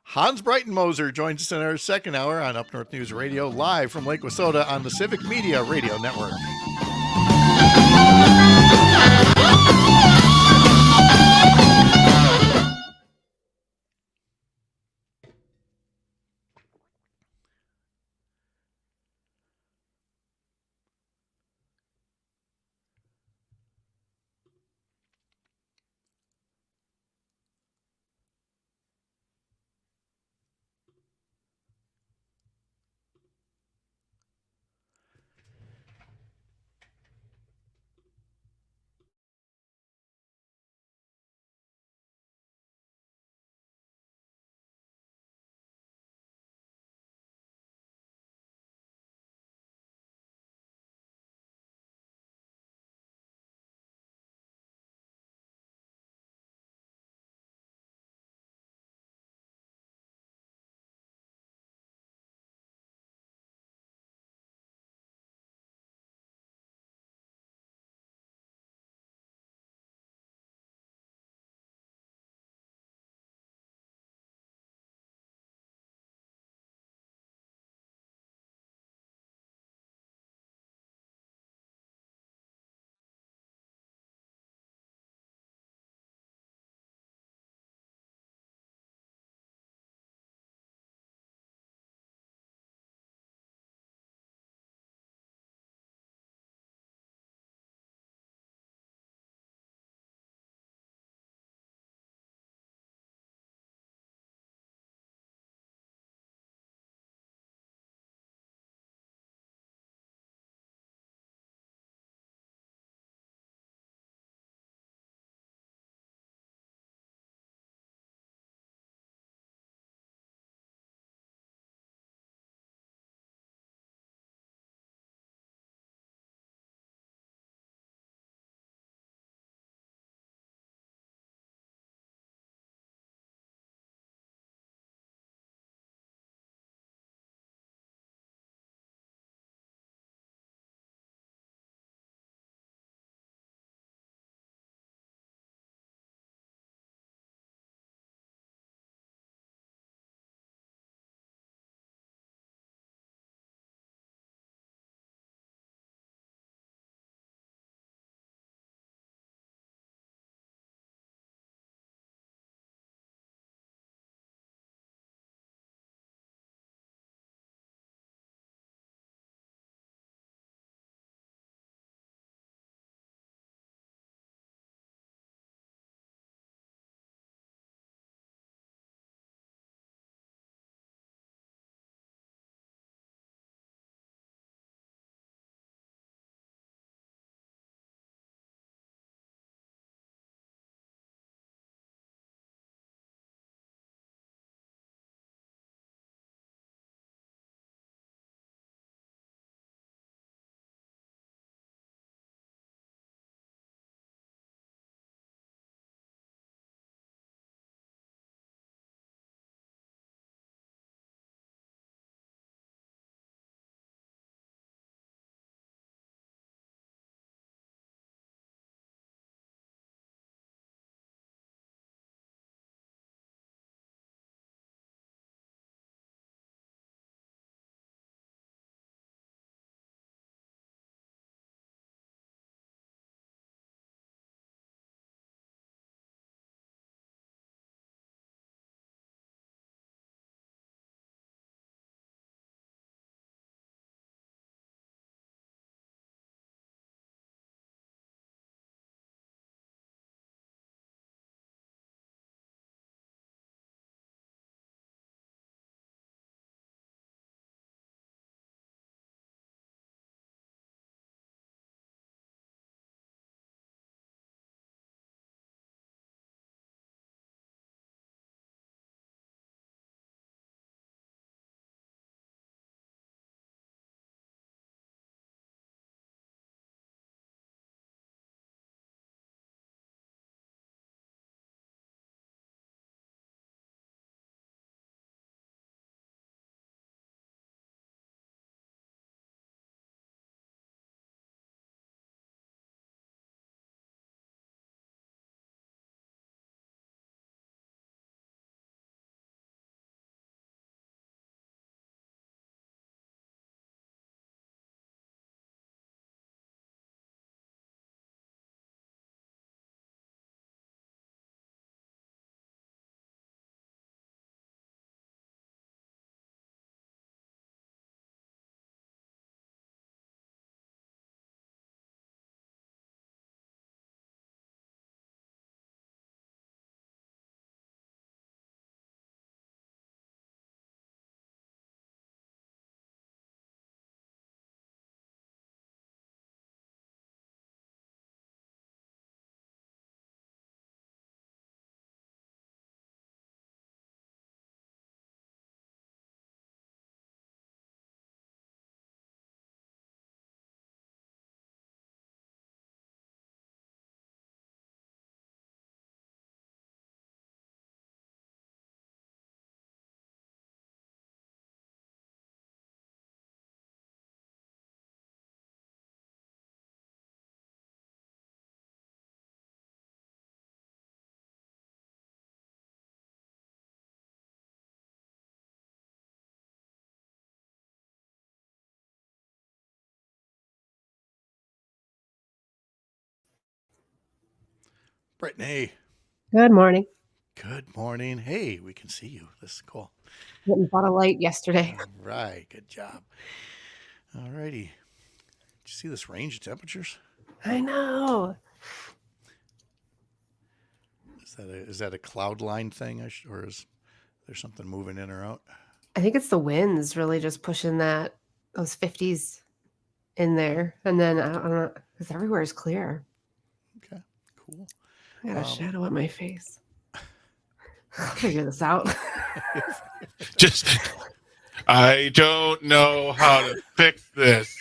Hans Breitenmoser joins us in our second hour on Up North News Radio, live from Lake Wissota on the Civic Media Radio Network. Brittany, Good morning. good morning. Hey, we can see you. This is cool. Went and bought a light yesterday. All right, good job. All righty. Did you see this range of temperatures? I know. Is that a cloud line thing, or is there something moving in or out? I think it's the winds really just pushing those 50s in there. And then I don't know, because everywhere is clear. Okay, cool. I got a shadow on my face. I'll figure this out. Just, I don't know how to fix this.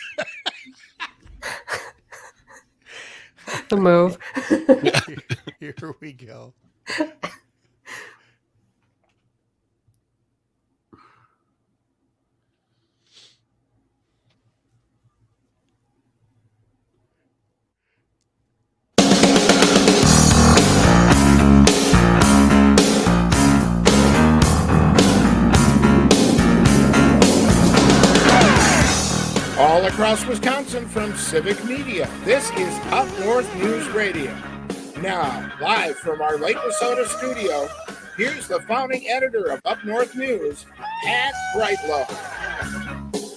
The move. Here we go. All across Wisconsin from Civic Media, this is Up North News Radio. Now, live from our Lake Minnesota studio, here's the founding editor of Up North News, Pat Brightlow.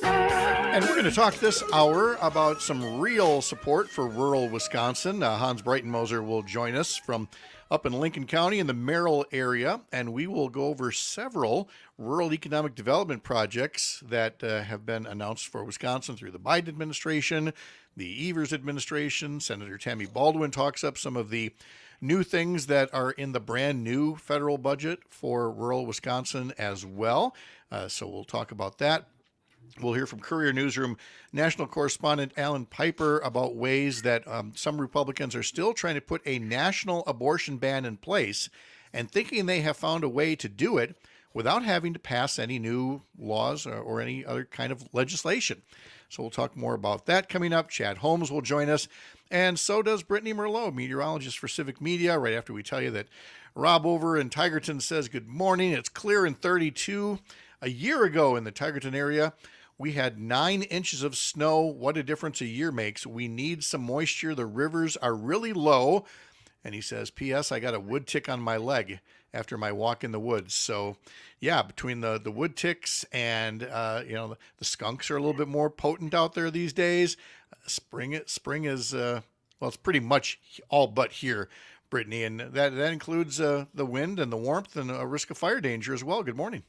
And we're going to talk this hour about some real support for rural Wisconsin. Hans Breitenmoser will join us from up in Lincoln County in the Merrill area, and we will go over several rural economic development projects that have been announced for Wisconsin through the Biden administration, the Evers administration. Senator Tammy Baldwin talks up some of the new things that are in the brand new federal budget for rural Wisconsin as well. So we'll talk about that. We'll hear from Courier Newsroom national correspondent Alan Piper about ways that some Republicans are still trying to put a national abortion ban in place and thinking they have found a way to do it without having to pass any new laws or any other kind of legislation. So we'll talk more about that coming up. Chad Holmes will join us, and so does Brittany Merlot, meteorologist for Civic Media, right after we tell you that Rob over in Tigerton says good morning. It's clear in 32. A year ago in the Tigerton area, we had 9 inches of snow. What a difference a year makes. We need some moisture. The rivers are really low. And he says, P.S. I got a wood tick on my leg after my walk in the woods. So, yeah, between the wood ticks and, the skunks are a little bit more potent out there these days. Spring is, it's pretty much all but here, Brittany. And that includes the wind and the warmth and a risk of fire danger as well. Good morning.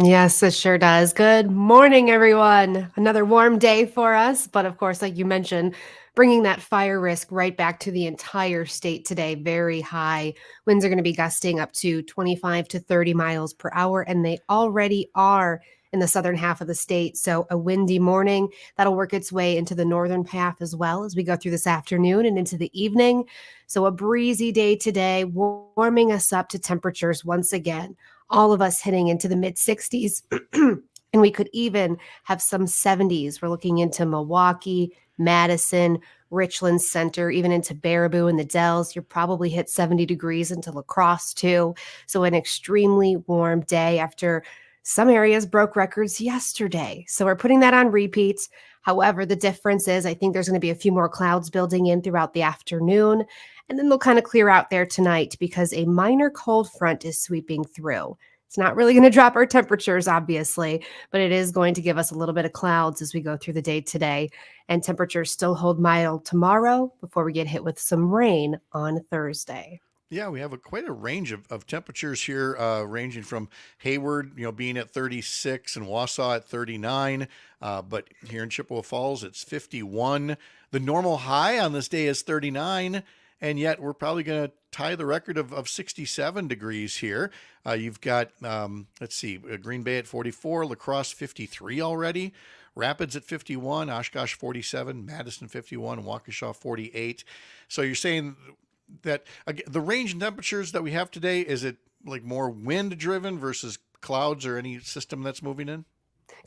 Yes, it sure does. Good morning, everyone. Another warm day for us. But of course, like you mentioned, bringing that fire risk right back to the entire state today, very high. Winds are going to be gusting up to 25 to 30 miles per hour, and they already are in the southern half of the state. So a windy morning that'll work its way into the northern half as well as we go through this afternoon and into the evening. So a breezy day today, warming us up to temperatures once again. All of us hitting into the mid 60s, and we could even have some 70s. We're looking into Milwaukee, Madison, Richland Center, even into Baraboo and the Dells. You'll probably hit 70 degrees into La Crosse too. So an extremely warm day after some areas broke records yesterday. So we're putting that on repeat. However, the difference is I think there's going to be a few more clouds building in throughout the afternoon. And then they'll kind of clear out there tonight because a minor cold front is sweeping through. It's not really going to drop our temperatures, obviously, but it is going to give us a little bit of clouds as we go through the day today. And temperatures still hold mild tomorrow before we get hit with some rain on Thursday. Yeah, we have quite a range of temperatures here, ranging from Hayward, being at 36 and Wausau at 39. But here in Chippewa Falls, it's 51. The normal high on this day is 39. And yet we're probably going to tie the record of 67 degrees here. You've got, Green Bay at 44, La Crosse 53 already, Rapids at 51, Oshkosh 47, Madison 51, Waukesha 48. So you're saying that the range in temperatures that we have today, is it like more wind driven versus clouds or any system that's moving in?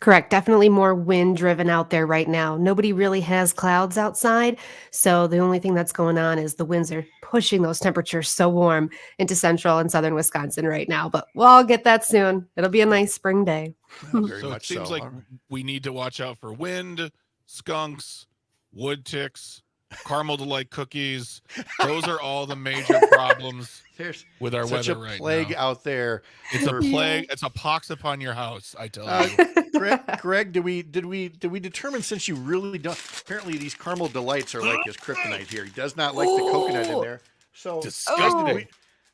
Correct. Definitely more wind driven out there right now. Nobody really has clouds outside. So the only thing that's going on is the winds are pushing those temperatures so warm into central and southern Wisconsin right now. But we'll all get that soon. It'll be a nice spring day. Very So it much seems so. like All right. we need to watch out for wind, skunks, wood ticks, caramel delight cookies. Those are all the major problems There's with our such weather a right plague now. out there. It's a for- plague. It's a pox upon your house, I tell Uh, you. Greg, did we determine, since you really don't, apparently these caramel delights are like his kryptonite here. He does not like the coconut in there. So Disgusting.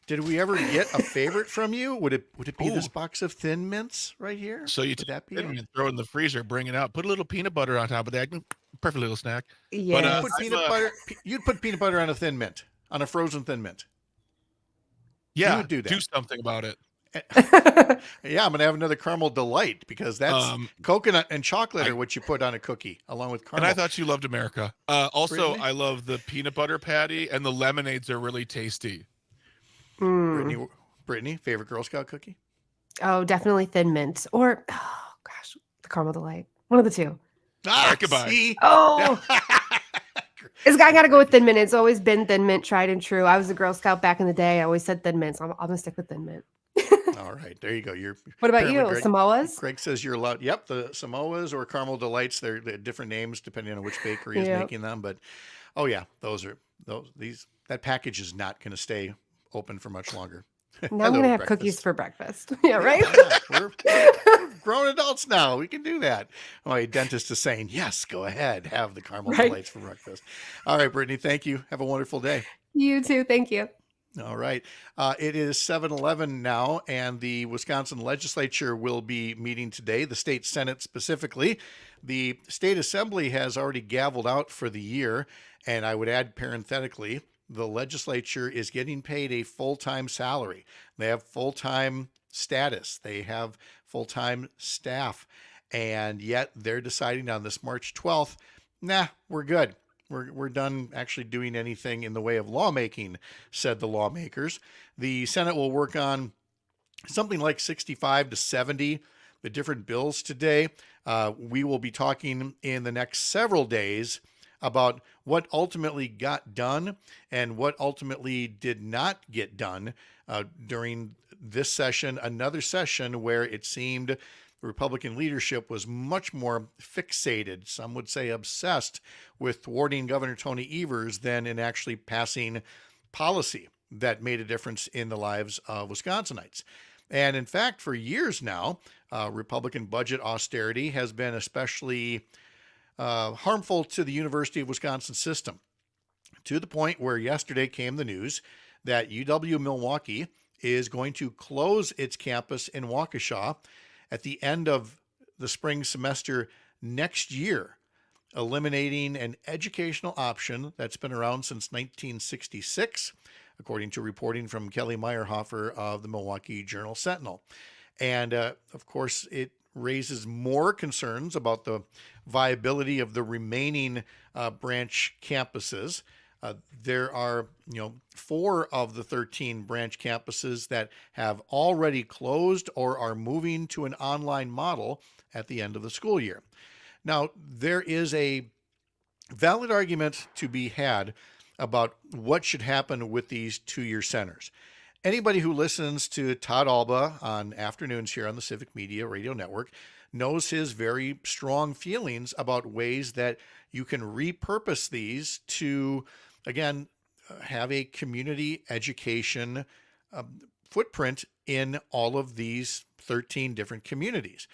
did we ever get a favorite from you? Would it be this Ooh. box of Thin Mints right here? So you Would take that be it it? and throw it in the freezer, bring it out, put a little peanut butter on top of that. Perfect little snack. Yes. Put peanut butter. You'd put peanut butter on a Thin Mint, on a frozen Thin Mint. Yeah, would do that. do something about it. Yeah, I'm gonna have another caramel delight, because that's coconut and chocolate are what you put on a cookie along with caramel. And I thought you loved America. Also, Brittany? I love the peanut butter patty, and the lemonades are really tasty. Brittany, favorite Girl Scout cookie? Oh, definitely Thin Mint, or oh gosh, the caramel delight. One of the two. Goodbye. See? Oh, this guy got to go with Thin Mint. It's always been Thin Mint, tried and true. I was a Girl Scout back in the day. I always said Thin Mint, so I'm gonna stick with Thin Mint. All right, there you go. What about apparently you? Samoas? Greg says you're allowed. Yep, the Samoas or caramel delights. They're different names depending on which bakery is Yep. making them. But oh yeah, that package is not going to stay open for much longer. Now I'm Hello, gonna have breakfast. cookies for breakfast. Yeah, right. Yeah, we're grown adults now. We can do that. My dentist is saying, yes, go ahead, have the caramel Right. delights for breakfast. All right, Brittany, thank you. Have a wonderful day. You too. Thank you. All right. It is 7:11 now, and the Wisconsin legislature will be meeting today, the state Senate specifically. The state assembly has already gavelled out for the year, and I would add parenthetically, the legislature is getting paid a full-time salary. They have full-time status. They have full-time staff, and yet they're deciding on this March 12th, nah, we're good. We're done actually doing anything in the way of lawmaking, said the lawmakers. The Senate will work on something like 65 to 70 the different bills today. We will be talking in the next several days about what ultimately got done and what ultimately did not get done during this session, another session where it seemed Republican leadership was much more fixated, some would say obsessed, with thwarting Governor Tony Evers than in actually passing policy that made a difference in the lives of Wisconsinites. And in fact, for years now, Republican budget austerity has been especially harmful to the University of Wisconsin system, to the point where yesterday came the news that UW-Milwaukee is going to close its campus in Waukesha at the end of the spring semester next year, eliminating an educational option that's been around since 1966, according to reporting from Kelly Meyerhofer of the Milwaukee Journal-Sentinel. And of course, it raises more concerns about the viability of the remaining branch campuses. There are, 4 of the 13 branch campuses that have already closed or are moving to an online model at the end of the school year. Now, there is a valid argument to be had about what should happen with these 2-year centers. Anybody who listens to Todd Alba on afternoons here on the Civic Media Radio Network knows his very strong feelings about ways that you can repurpose these to, again, have a community education footprint in all of these 13 different communities.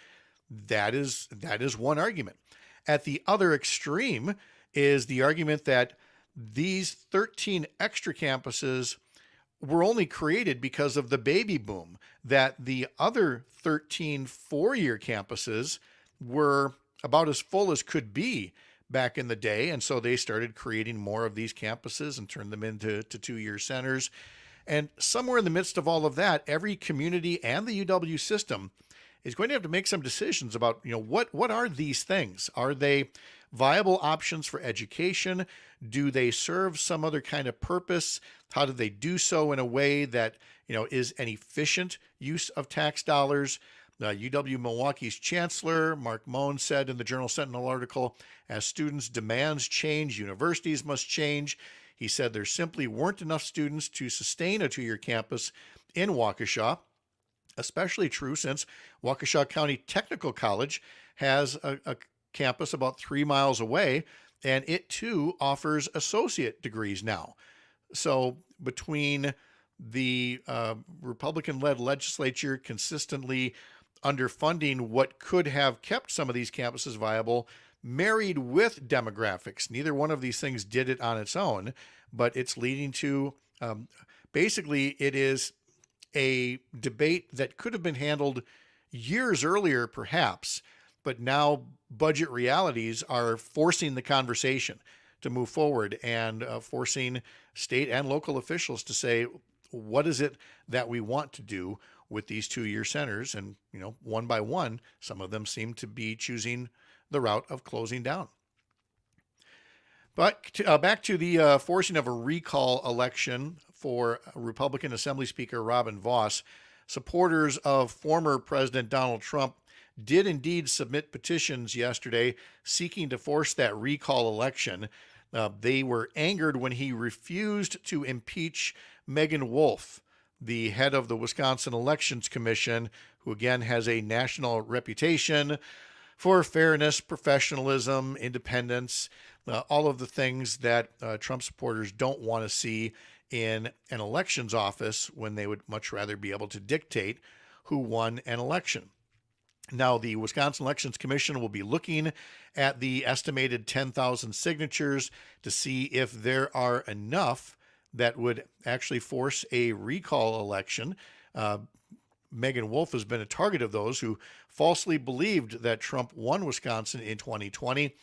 That is one argument. At the other extreme is the argument that these 13 extra campuses were only created because of the baby boom, that the other 13 4-year campuses were about as full as could be back in the day. And so they started creating more of these campuses and turned them into 2-year centers. And somewhere in the midst of all of that, every community and the UW system is going to have to make some decisions about, what are these things? Are they viable options for education? Do they serve some other kind of purpose? How do they do so in a way that, is an efficient use of tax dollars? UW-Milwaukee's chancellor, Mark Mohn, said in the Journal-Sentinel article, as students' demands change, universities must change. He said there simply weren't enough students to sustain a 2-year campus in Waukesha, especially true since Waukesha County Technical College has a campus about 3 miles away and it too offers associate degrees now. So between the Republican-led legislature consistently underfunding what could have kept some of these campuses viable, married with demographics, neither one of these things did it on its own, but it's leading to basically it is a debate that could have been handled years earlier, perhaps, but now budget realities are forcing the conversation to move forward and forcing state and local officials to say, what is it that we want to do with these two-year centers? And, one by one, some of them seem to be choosing the route of closing down. But back to the forcing of a recall election for Republican Assembly Speaker Robin Vos. Supporters of former President Donald Trump did indeed submit petitions yesterday seeking to force that recall election. They were angered when he refused to impeach Megan Wolf, the head of the Wisconsin Elections Commission, who again has a national reputation for fairness, professionalism, independence, all of the things that Trump supporters don't want to see in an elections office when they would much rather be able to dictate who won an election. Now, the Wisconsin Elections Commission will be looking at the estimated 10,000 signatures to see if there are enough that would actually force a recall election. Megan Wolf has been a target of those who falsely believed that Trump won Wisconsin in 2020.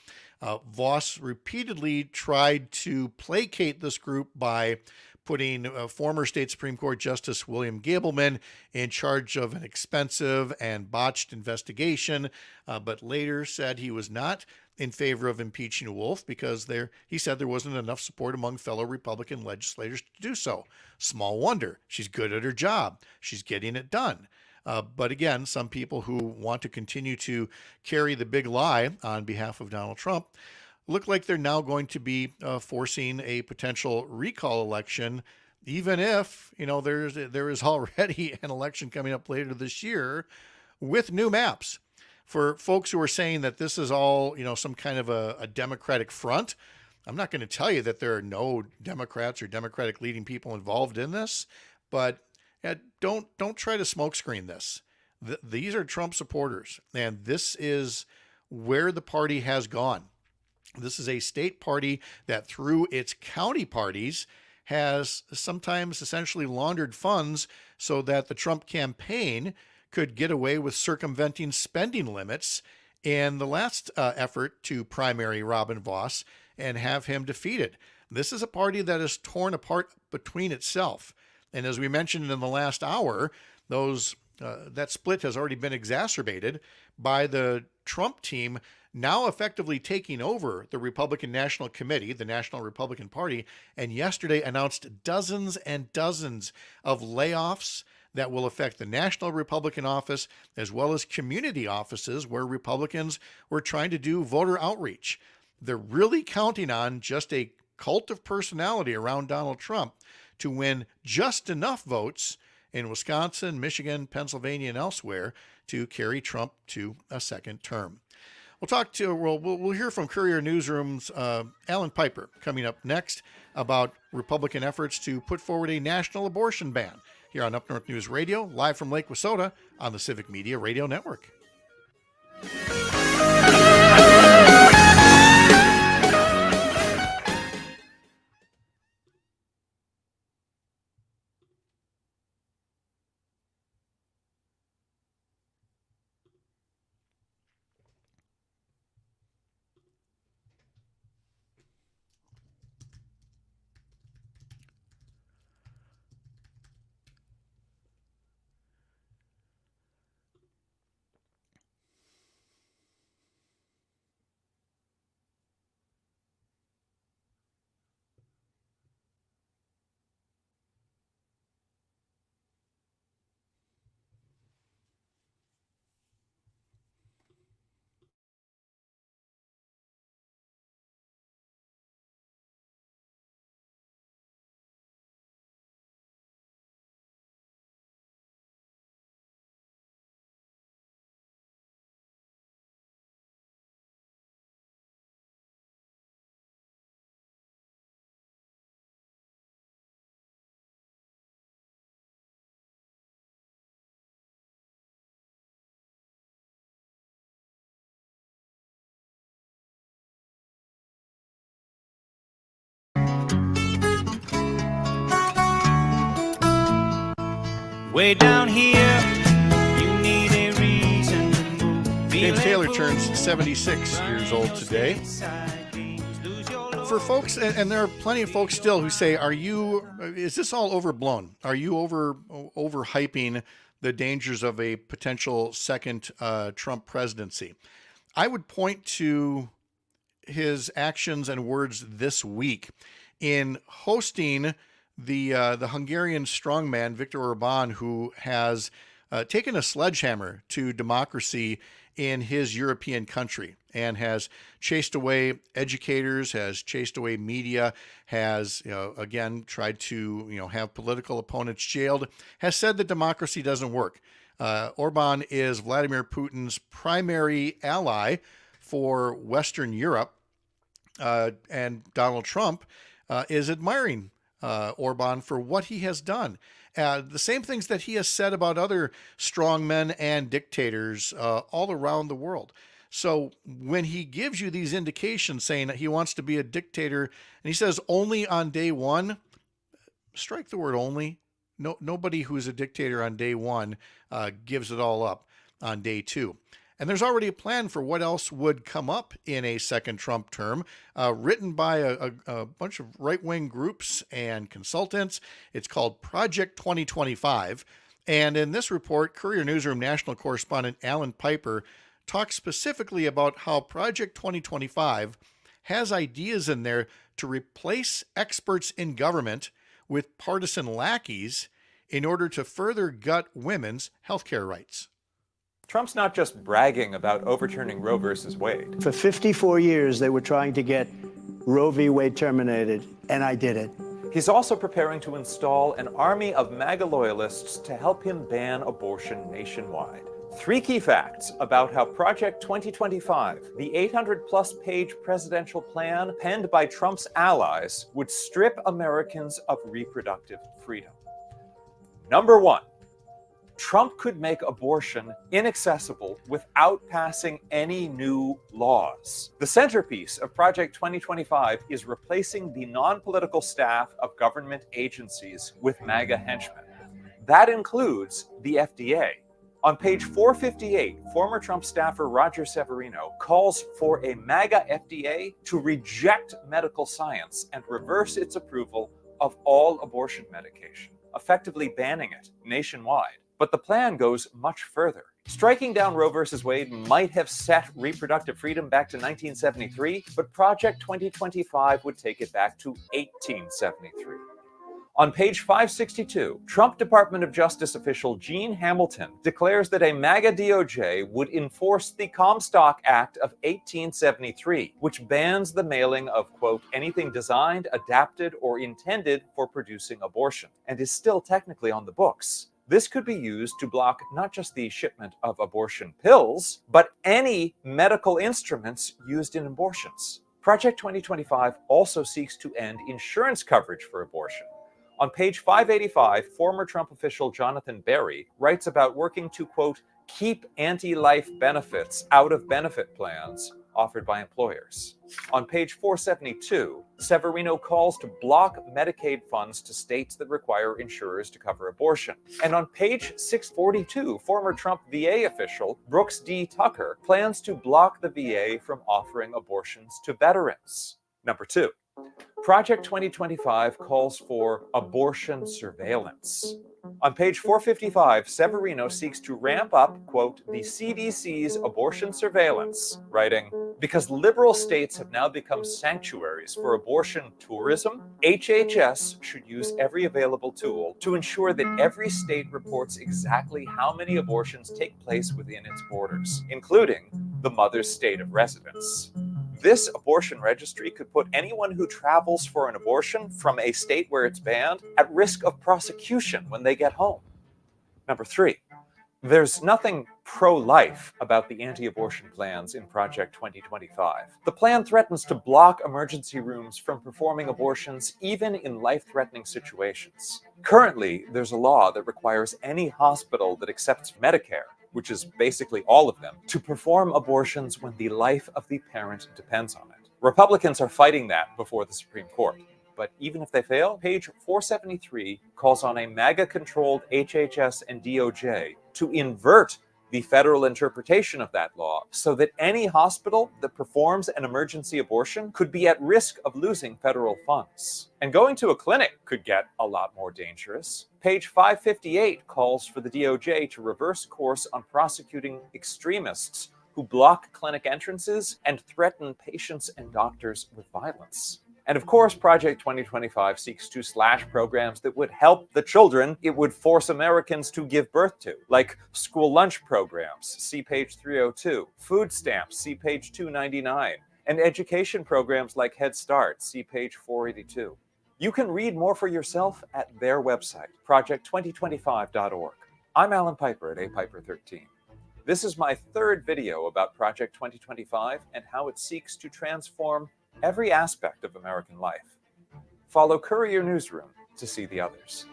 Vos repeatedly tried to placate this group by putting former state Supreme Court Justice William Gableman in charge of an expensive and botched investigation, but later said he was not in favor of impeaching Wolf because he said there wasn't enough support among fellow Republican legislators to do so. Small wonder. She's good at her job. She's getting it done. But again, some people who want to continue to carry the big lie on behalf of Donald Trump look like they're now going to be forcing a potential recall election, even if there is already an election coming up later this year with new maps. For folks who are saying that this is all some kind of a Democratic front, I'm not going to tell you that there are no Democrats or Democratic leading people involved in this, but don't try to smokescreen this. These are Trump supporters, and this is where the party has gone. This is a state party that through its county parties has sometimes essentially laundered funds so that the Trump campaign could get away with circumventing spending limits in the last effort to primary Robin Vos and have him defeated. This is a party that is torn apart between itself. And as we mentioned in the last hour, that split has already been exacerbated by the Trump team now effectively taking over the Republican National Committee, the National Republican Party, and yesterday announced dozens and dozens of layoffs that will affect the National Republican Office as well as community offices where Republicans were trying to do voter outreach. They're really counting on just a cult of personality around Donald Trump to win just enough votes in Wisconsin, Michigan, Pennsylvania, and elsewhere to carry Trump to a second term. We'll hear from Courier Newsroom's Alan Piper coming up next about Republican efforts to put forward a national abortion ban here on Up North News Radio, live from Lake Wissota on the Civic Media Radio Network. Way down here, you need a reason to move. James Taylor turns 76 years old today. For folks, and there are plenty of folks still who say, is this all overblown? Are you overhyping the dangers of a potential second Trump presidency? I would point to his actions and words this week in hosting the Hungarian strongman Viktor Orban, who has taken a sledgehammer to democracy in his European country and has chased away educators, has chased away media, has again tried to have political opponents jailed, has said that democracy doesn't work. Orban is Vladimir Putin's primary ally for Western Europe, and Donald Trump is admiring Orban for what he has done. The same things that he has said about other strongmen and dictators all around the world. So when he gives you these indications saying that he wants to be a dictator, and he says only on day one, strike the word only. Nobody who's a dictator on day one gives it all up on day two. And there's already a plan for what else would come up in a second Trump term, written by a bunch of right-wing groups and consultants. It's called Project 2025. And in this report, Courier Newsroom national correspondent Alan Piper talks specifically about how Project 2025 has ideas in there to replace experts in government with partisan lackeys in order to further gut women's healthcare rights. Trump's not just bragging about overturning Roe versus Wade. For 54 years, they were trying to get Roe v. Wade terminated, and I did it. He's also preparing to install an army of MAGA loyalists to help him ban abortion nationwide. 3 key facts about how Project 2025, the 800-plus page presidential plan penned by Trump's allies, would strip Americans of reproductive freedom. Number 1. Trump could make abortion inaccessible without passing any new laws. The centerpiece of Project 2025 is replacing the non-political staff of government agencies with MAGA henchmen. That includes the FDA. On page 458, former Trump staffer Roger Severino calls for a MAGA FDA to reject medical science and reverse its approval of all abortion medication, effectively banning it nationwide. But the plan goes much further. Striking down Roe versus Wade might have set reproductive freedom back to 1973, but Project 2025 would take it back to 1873. On page 562, Trump Department of Justice official Gene Hamilton declares that a MAGA DOJ would enforce the Comstock Act of 1873, which bans the mailing of, quote, anything designed, adapted, or intended for producing abortion, and is still technically on the books. This could be used to block not just the shipment of abortion pills, but any medical instruments used in abortions. Project 2025 also seeks to end insurance coverage for abortion. On page 585, former Trump official Jonathan Berry writes about working to, quote, keep anti-life benefits out of benefit plans offered by employers. On page 472, Severino calls to block Medicaid funds to states that require insurers to cover abortion. And on page 642, former Trump VA official Brooks D. Tucker plans to block the VA from offering abortions to veterans. Number 2. Project 2025 calls for abortion surveillance. On page 455, Severino seeks to ramp up, quote, the CDC's abortion surveillance, writing, because liberal states have now become sanctuaries for abortion tourism, HHS should use every available tool to ensure that every state reports exactly how many abortions take place within its borders, including the mother's state of residence. This abortion registry could put anyone who travels for an abortion from a state where it's banned at risk of prosecution when they get home. Number 3, there's nothing pro-life about the anti-abortion plans in Project 2025. The plan threatens to block emergency rooms from performing abortions even in life-threatening situations. Currently, there's a law that requires any hospital that accepts Medicare, which is basically all of them, to perform abortions when the life of the parent depends on it. Republicans are fighting that before the Supreme Court. But even if they fail, page 473 calls on a MAGA-controlled HHS and DOJ to invert the federal interpretation of that law so that any hospital that performs an emergency abortion could be at risk of losing federal funds. And going to a clinic could get a lot more dangerous. Page 558 calls for the DOJ to reverse course on prosecuting extremists who block clinic entrances and threaten patients and doctors with violence. And of course, Project 2025 seeks to slash programs that would help the children it would force Americans to give birth to, like school lunch programs, see page 302, food stamps, see page 299, and education programs like Head Start, see page 482. You can read more for yourself at their website, project2025.org. I'm Alan Piper at apiper13. This is my third video about Project 2025 and how it seeks to transform every aspect of American life. Follow Courier Newsroom to see the others.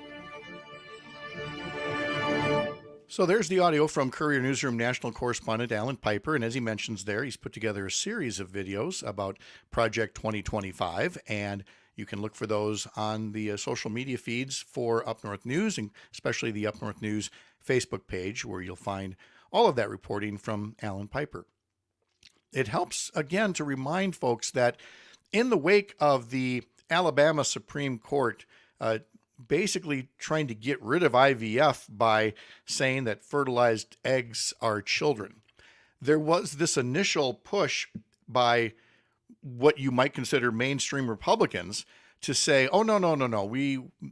So there's the audio from Courier Newsroom national correspondent Alan Piper. And as he mentions there, he's put together a series of videos about Project 2025. And you can look for those on the social media feeds for Up North News, and especially the Up North News Facebook page, where you'll find all of that reporting from Alan Piper. It helps, again, to remind folks that in the wake of the Alabama Supreme Court basically trying to get rid of IVF by saying that fertilized eggs are children, there was this initial push by what you might consider mainstream Republicans to say, oh, no,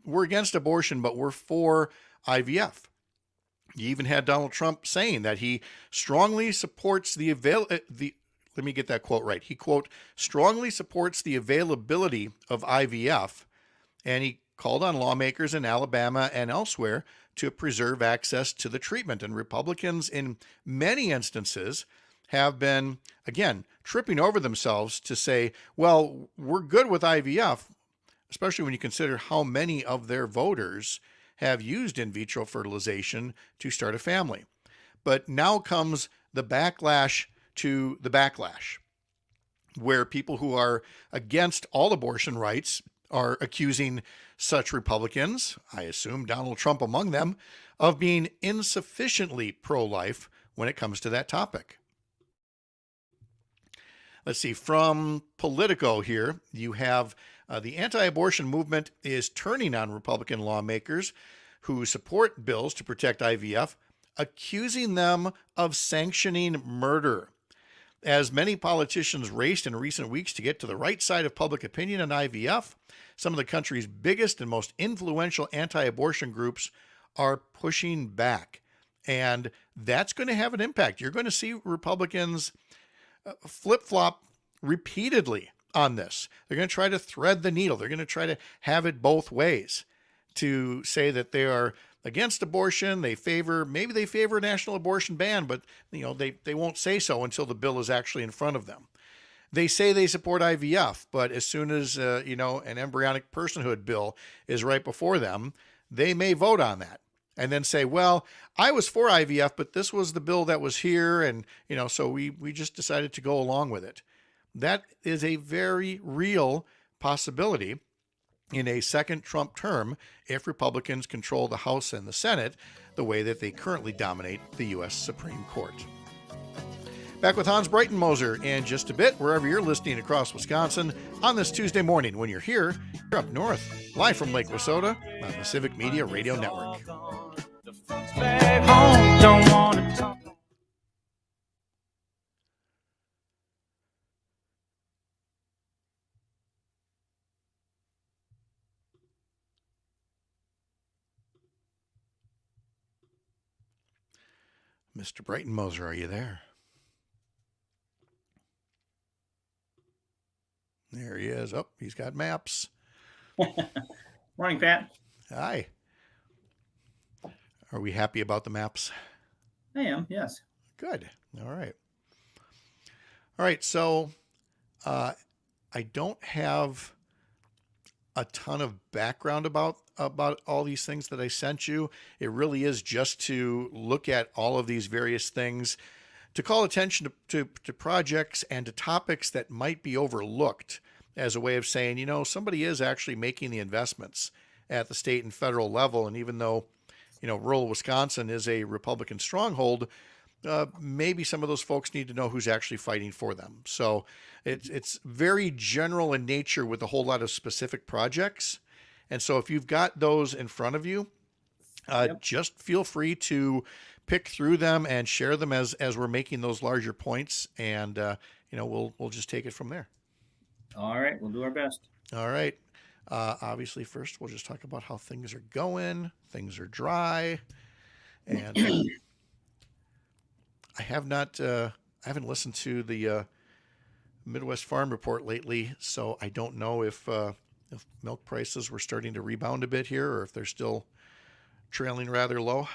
we're against abortion, but we're for IVF. You even had Donald Trump saying that he strongly supports let me get that quote right. He, quote, strongly supports the availability of IVF, and he called on lawmakers in Alabama and elsewhere to preserve access to the treatment. And Republicans, in many instances, have been, again, tripping over themselves to say, well, we're good with IVF, especially when you consider how many of their voters have used in vitro fertilization to start a family. But now comes the backlash to the backlash, where people who are against all abortion rights are accusing such Republicans, I assume Donald Trump among them, of being insufficiently pro-life when it comes to that topic. Let's see, from Politico here, you have the anti-abortion movement is turning on Republican lawmakers who support bills to protect IVF, accusing them of sanctioning murder. As many politicians raced in recent weeks to get to the right side of public opinion on IVF, some of the country's biggest and most influential anti-abortion groups are pushing back. And that's going to have an impact. You're going to see Republicans flip-flop repeatedly on this. They're going to try to thread the needle. They're going to try to have it both ways to say that they are against abortion. Maybe they favor a national abortion ban, but they won't say so until the bill is actually in front of them. They say they support IVF, but as soon as an embryonic personhood bill is right before them, they may vote on that and then say, well, I was for IVF, but this was the bill that was here, and so we just decided to go along with it. That is a very real possibility in a second Trump term if Republicans control the House and the Senate the way that they currently dominate the U.S. Supreme Court. Back with Hans Breitenmoser in just a bit, wherever you're listening across Wisconsin on this Tuesday morning when you're up north, live from Lake Wissota on the Civic Media Radio Network. Back home, don't want to talk. Mr. Breitenmoser, are you there? There he is. Oh, he's got maps. Morning, Pat. Hi. Are we happy about the maps? I am, yes. Good. All right. All right. So I don't have a ton of background about all these things that I sent you. It really is just to look at all of these various things, to call attention to projects and to topics that might be overlooked as a way of saying, somebody is actually making the investments at the state and federal level. And even though, rural Wisconsin is a Republican stronghold, maybe some of those folks need to know who's actually fighting for them. So it's very general in nature with a whole lot of specific projects. And so if you've got those in front of you, just feel free to pick through them and share them as we're making those larger points. And, we'll just take it from there. All right, we'll do our best. All right. Obviously, first, we'll just talk about how things are going. Things are dry. And I haven't listened to the Midwest Farm Report lately, so I don't know if milk prices were starting to rebound a bit here or if they're still trailing rather low.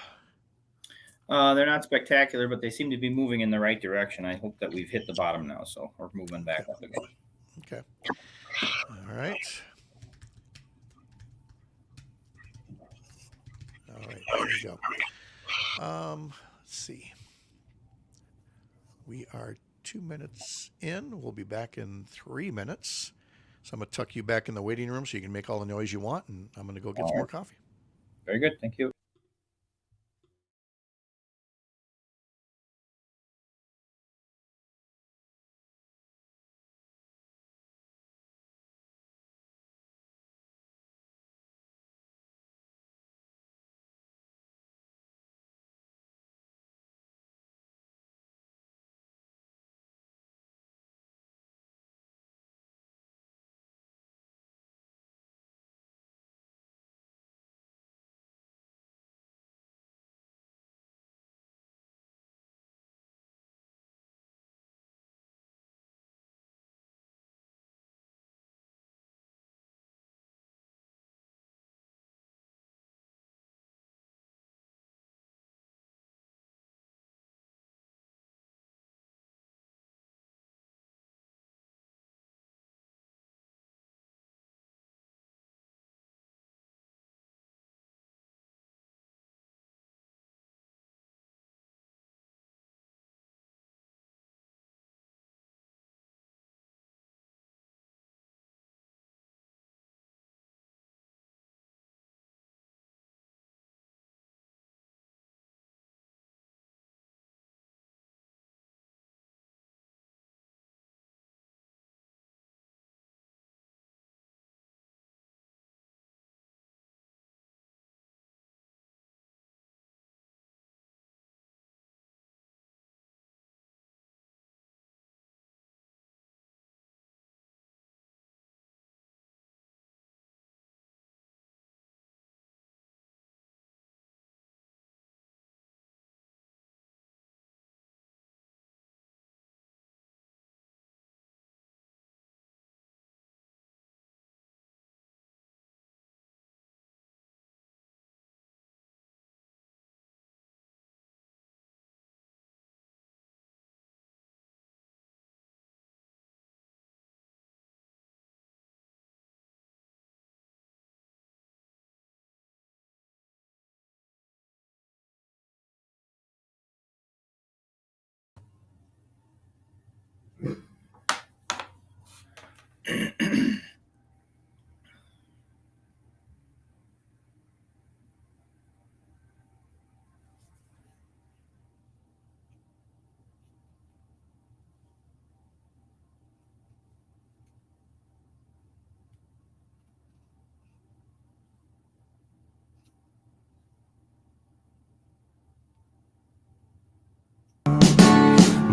They're not spectacular, but they seem to be moving in the right direction. I hope that we've hit the bottom now, so we're moving back up again. Okay. All right. All right, there we go. Let's see. We are 2 minutes in. We'll be back in 3 minutes. So I'm going to tuck you back in the waiting room so you can make all the noise you want, and I'm going to go get some more coffee. Very good. Thank you.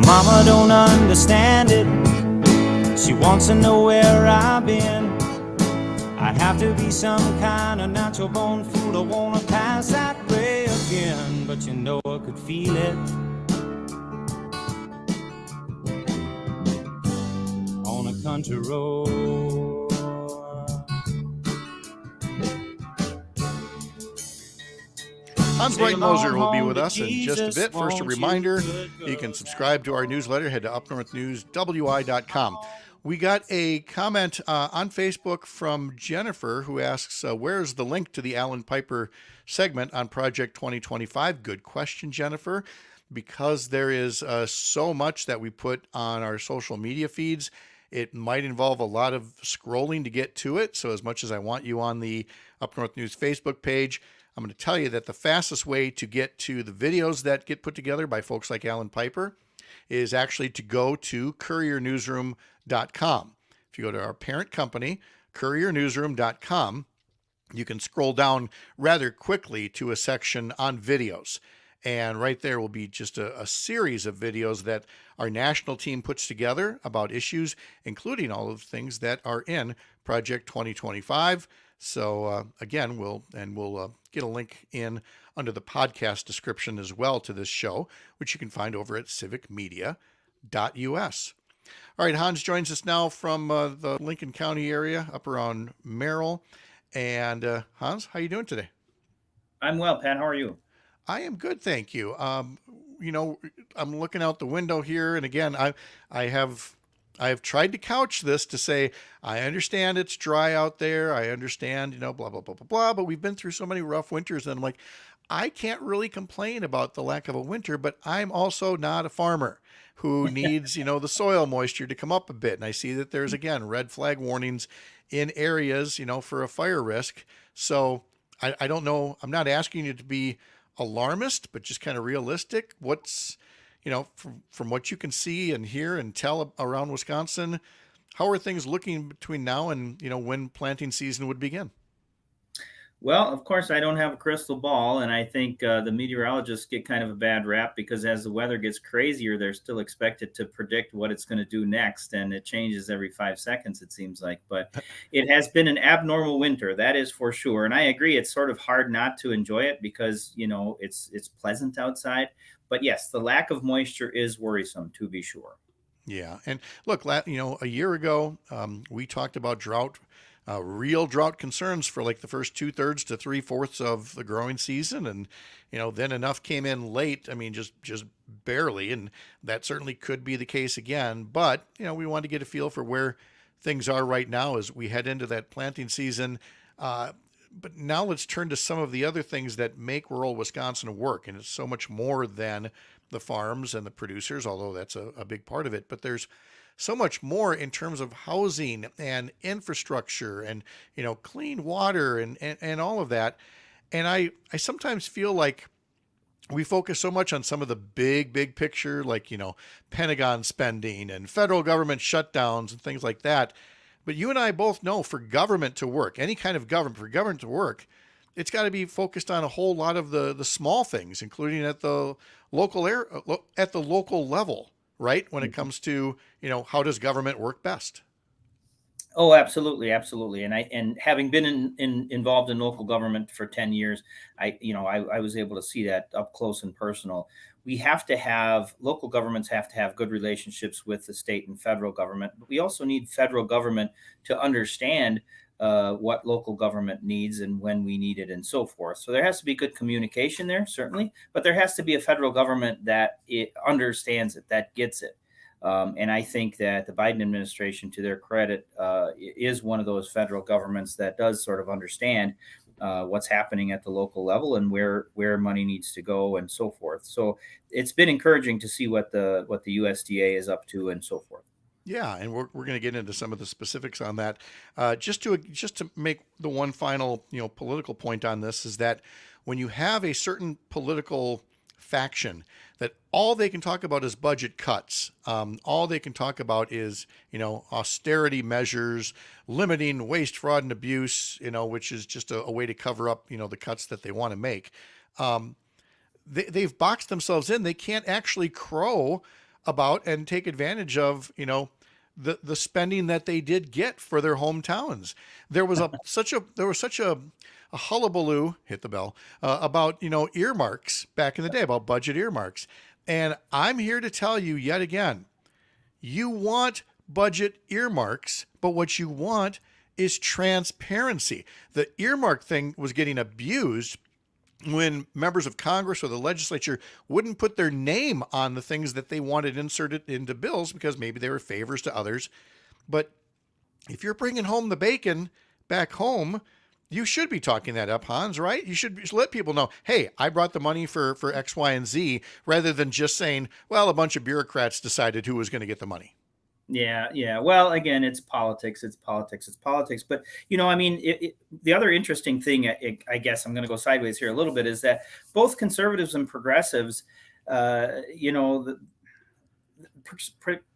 Mama don't understand it. She wants to know where I've been. I'd have to be some kind of natural born fool to wanna pass that way again. But you know I could feel it on a country road. Hans Breitmoser will be with us in just a bit. First, a reminder, you can subscribe to our newsletter. Head to UpNorthNewsWI.com. We got a comment on Facebook from Jennifer who asks, where's the link to the Alan Piper segment on Project 2025? Good question, Jennifer. Because there is so much that we put on our social media feeds, It might involve a lot of scrolling to get to it. So as much as I want you on the Up North News Facebook page, I'm going to tell you that the fastest way to get to the videos that get put together by folks like Alan Piper is actually to go to couriernewsroom.com. If you go to our parent company, couriernewsroom.com, you can scroll down rather quickly to a section on videos. And right there will be just a series of videos that our national team puts together about issues, including all of the things that are in Project 2025. So again, we'll get a link in under the podcast description as well to this show, which you can find over at civicmedia.us. All right, Hans joins us now from the Lincoln County area up around Merrill. And Hans, how you doing today? I'm well, Pat. How are you? I am good, thank you. You know, I'm looking out the window here, and again, I have tried to couch this to say I understand it's dry out there. I understand, you know, blah blah blah blah blah. But we've been through so many rough winters, and I'm like, I can't really complain about the lack of a winter, but I'm also not a farmer who needs, you know, the soil moisture to come up a bit. And I see that there's, again, red flag warnings in areas, you know, for a fire risk. So I don't know. I'm not asking you to be alarmist, but just kind of realistic. What's, you know, from what you can see and hear and tell around Wisconsin, how are things looking between now and, you know, when planting season would begin? Well, of course, I don't have a crystal ball, and I think the meteorologists get kind of a bad rap because as the weather gets crazier, they're still expected to predict what it's going to do next, and it changes every 5 seconds, it seems like. But it has been an abnormal winter, that is for sure. And I agree, it's sort of hard not to enjoy it because, you know, it's pleasant outside. But yes, the lack of moisture is worrisome, to be sure. Yeah, and look, you know, a year ago, we talked about drought. Real drought concerns for like the first 2/3 to 3/4 of the growing season. And, you know, then enough came in late. I mean, just barely. And that certainly could be the case again. But, you know, we want to get a feel for where things are right now as we head into that planting season. But now let's turn to some of the other things that make rural Wisconsin work. And it's so much more than the farms and the producers, although that's a big part of it. But there's so much more in terms of housing and infrastructure and, you know, clean water and all of that. And I sometimes feel like we focus so much on some of the big picture, like, you know, Pentagon spending and federal government shutdowns and things like that. But you and I both know for government to work, any kind of government, for government to work, it's got to be focused on a whole lot of the small things, including at the local level. Right? When it comes to, you know, how does government work best? Oh, absolutely, absolutely. And having been involved in local government for 10 years, I was able to see that up close and personal. Local governments have to have good relationships with the state and federal government, but we also need federal government to understand what local government needs and when we need it and so forth. So there has to be good communication there, certainly, but there has to be a federal government that it understands it, that gets it. And I think that the Biden administration, to their credit, is one of those federal governments that does sort of understand what's happening at the local level and where money needs to go and so forth. So it's been encouraging to see what the USDA is up to and so forth. Yeah, and we're going to get into some of the specifics on that. Just to make the one final, you know, political point on this is that when you have a certain political faction that all they can talk about is budget cuts, all they can talk about is, you know, austerity measures, limiting waste, fraud, and abuse, you know, which is just a way to cover up, you know, the cuts that they want to make. They've boxed themselves in. They can't actually crow about and take advantage of, you know, the spending that they did get for their hometowns. There was such a hullabaloo, hit the bell, about, you know, earmarks back in the day, about budget earmarks. And I'm here to tell you yet again, you want budget earmarks, but what you want is transparency. The earmark thing was getting abused when members of Congress or the legislature wouldn't put their name on the things that they wanted inserted into bills because maybe they were favors to others. But if you're bringing home the bacon back home, you should be talking that up, Hans, right? You should let people know, hey, I brought the money for X, Y, and Z, rather than just saying, well, a bunch of bureaucrats decided who was going to get the money. Yeah, yeah. Well, again, it's politics. It's politics. It's politics. But I mean, the other interesting thing, I guess, I'm going to go sideways here a little bit, is that both conservatives and progressives, the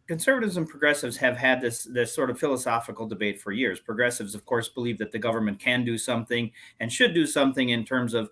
conservatives and progressives have had this sort of philosophical debate for years. Progressives, of course, believe that the government can do something and should do something in terms of,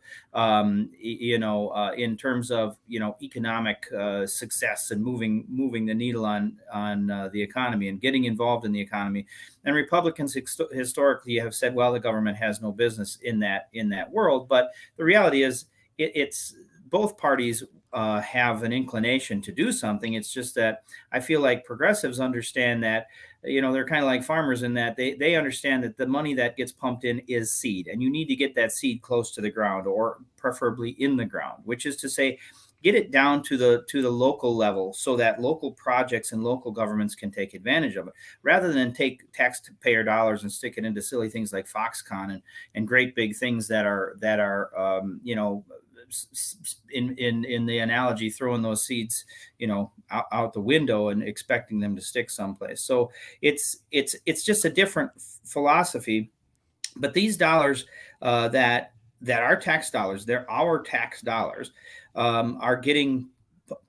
economic success and moving the needle on the economy and getting involved in the economy. And Republicans historically have said, well, the government has no business in that world. But the reality is, it's both parties have an inclination to do something. It's just that I feel like progressives understand that, they're kind of like farmers in that they understand that the money that gets pumped in is seed, and you need to get that seed close to the ground, or preferably in the ground, which is to say, get it down to the local level so that local projects and local governments can take advantage of it, rather than take taxpayer dollars and stick it into silly things like Foxconn and great big things that are in the analogy, throwing those seeds out the window and expecting them to stick someplace. So it's just a different philosophy. But these dollars that are tax dollars, they're our tax dollars, are getting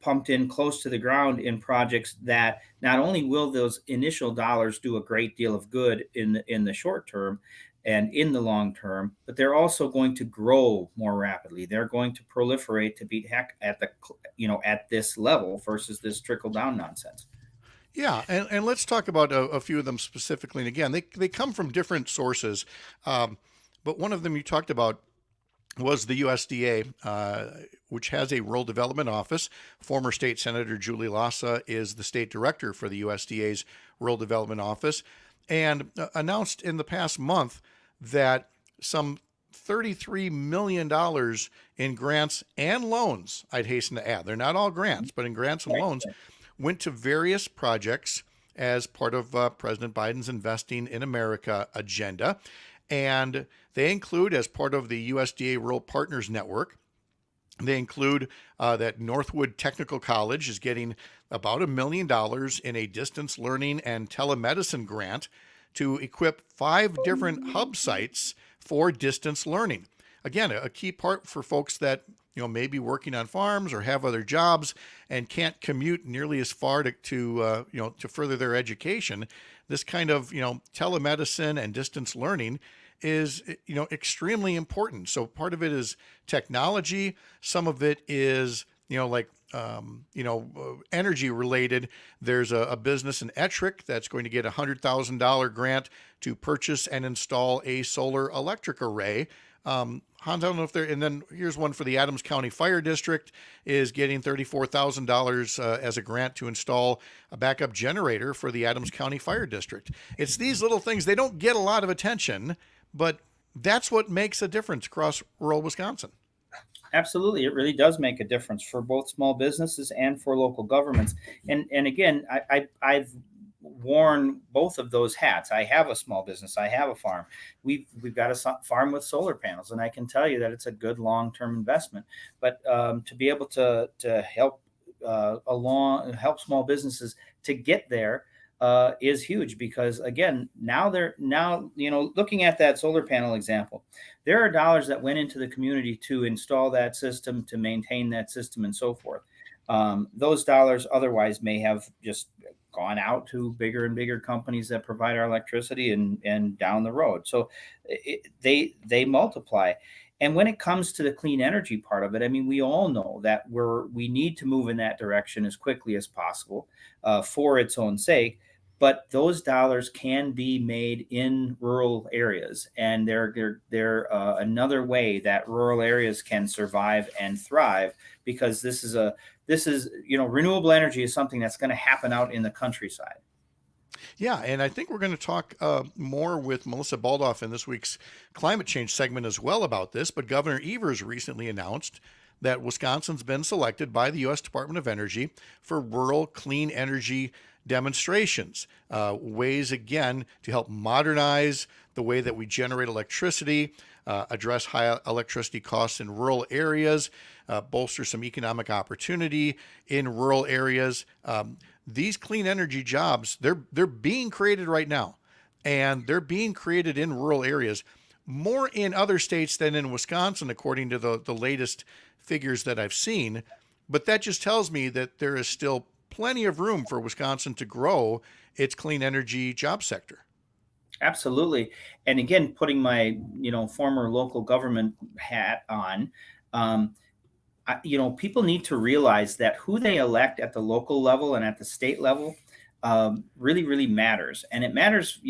pumped in close to the ground in projects that not only will those initial dollars do a great deal of good in the short term and in the long term, but they're also going to grow more rapidly. They're going to proliferate to beat heck at at this level versus this trickle down nonsense. Yeah, and let's talk about a few of them specifically. And again, they come from different sources, but one of them you talked about was the USDA, which has a rural development office. Former state senator Julie Lassa is the state director for the USDA's rural development office, and announced in the past month that some $33 million in grants and loans, I'd hasten to add, they're not all grants, but in grants and loans, went to various projects as part of President Biden's Investing in America agenda. And they include, as part of the USDA Rural Partners Network, they include that Northwood Technical College is getting about $1 million in a distance learning and telemedicine grant to equip 5 different hub sites for distance learning. Again, a key part for folks that may be working on farms or have other jobs and can't commute nearly as far to further their education. This kind of telemedicine and distance learning is extremely important. So part of it is technology. Some of it is energy related. There's a business in Ettrick that's going to get a $100,000 grant to purchase and install a solar electric array. Hans, I don't know if they're, and then here's one for the Adams County Fire District is getting $34,000 as a grant to install a backup generator for the Adams County Fire District. It's these little things, they don't get a lot of attention, but that's what makes a difference across rural Wisconsin. Absolutely. It really does make a difference for both small businesses and for local governments. And again, I've worn both of those hats. I have a small business. I have a farm. We've got a farm with solar panels, and I can tell you that it's a good long-term investment. But to be able to help help small businesses to get there is huge, because again, now looking at that solar panel example, there are dollars that went into the community to install that system, to maintain that system, and so forth. Those dollars otherwise may have just gone out to bigger and bigger companies that provide our electricity and down the road. So they multiply. And when it comes to the clean energy part of it, I mean, we all know that we need to move in that direction as quickly as possible for its own sake. But those dollars can be made in rural areas, and they're another way that rural areas can survive and thrive, because this is renewable energy is something that's going to happen out in the countryside. Yeah, and I think we're going to talk more with Melissa Baldoff in this week's climate change segment as well about this. But Governor Evers recently announced that Wisconsin's been selected by the U.S. Department of Energy for rural clean energy demonstrations, ways again to help modernize the way that we generate electricity, address high electricity costs in rural areas, bolster some economic opportunity in rural areas. these clean energy jobs, they're being created right now, and they're being created in rural areas, more in other states than in Wisconsin, according to the latest figures that I've seen. But that just tells me that there is still plenty of room for Wisconsin to grow its clean energy job sector. Absolutely. And again, putting my, former local government hat on, um, people need to realize that who they elect at the local level and at the state level really, really matters. And it matters,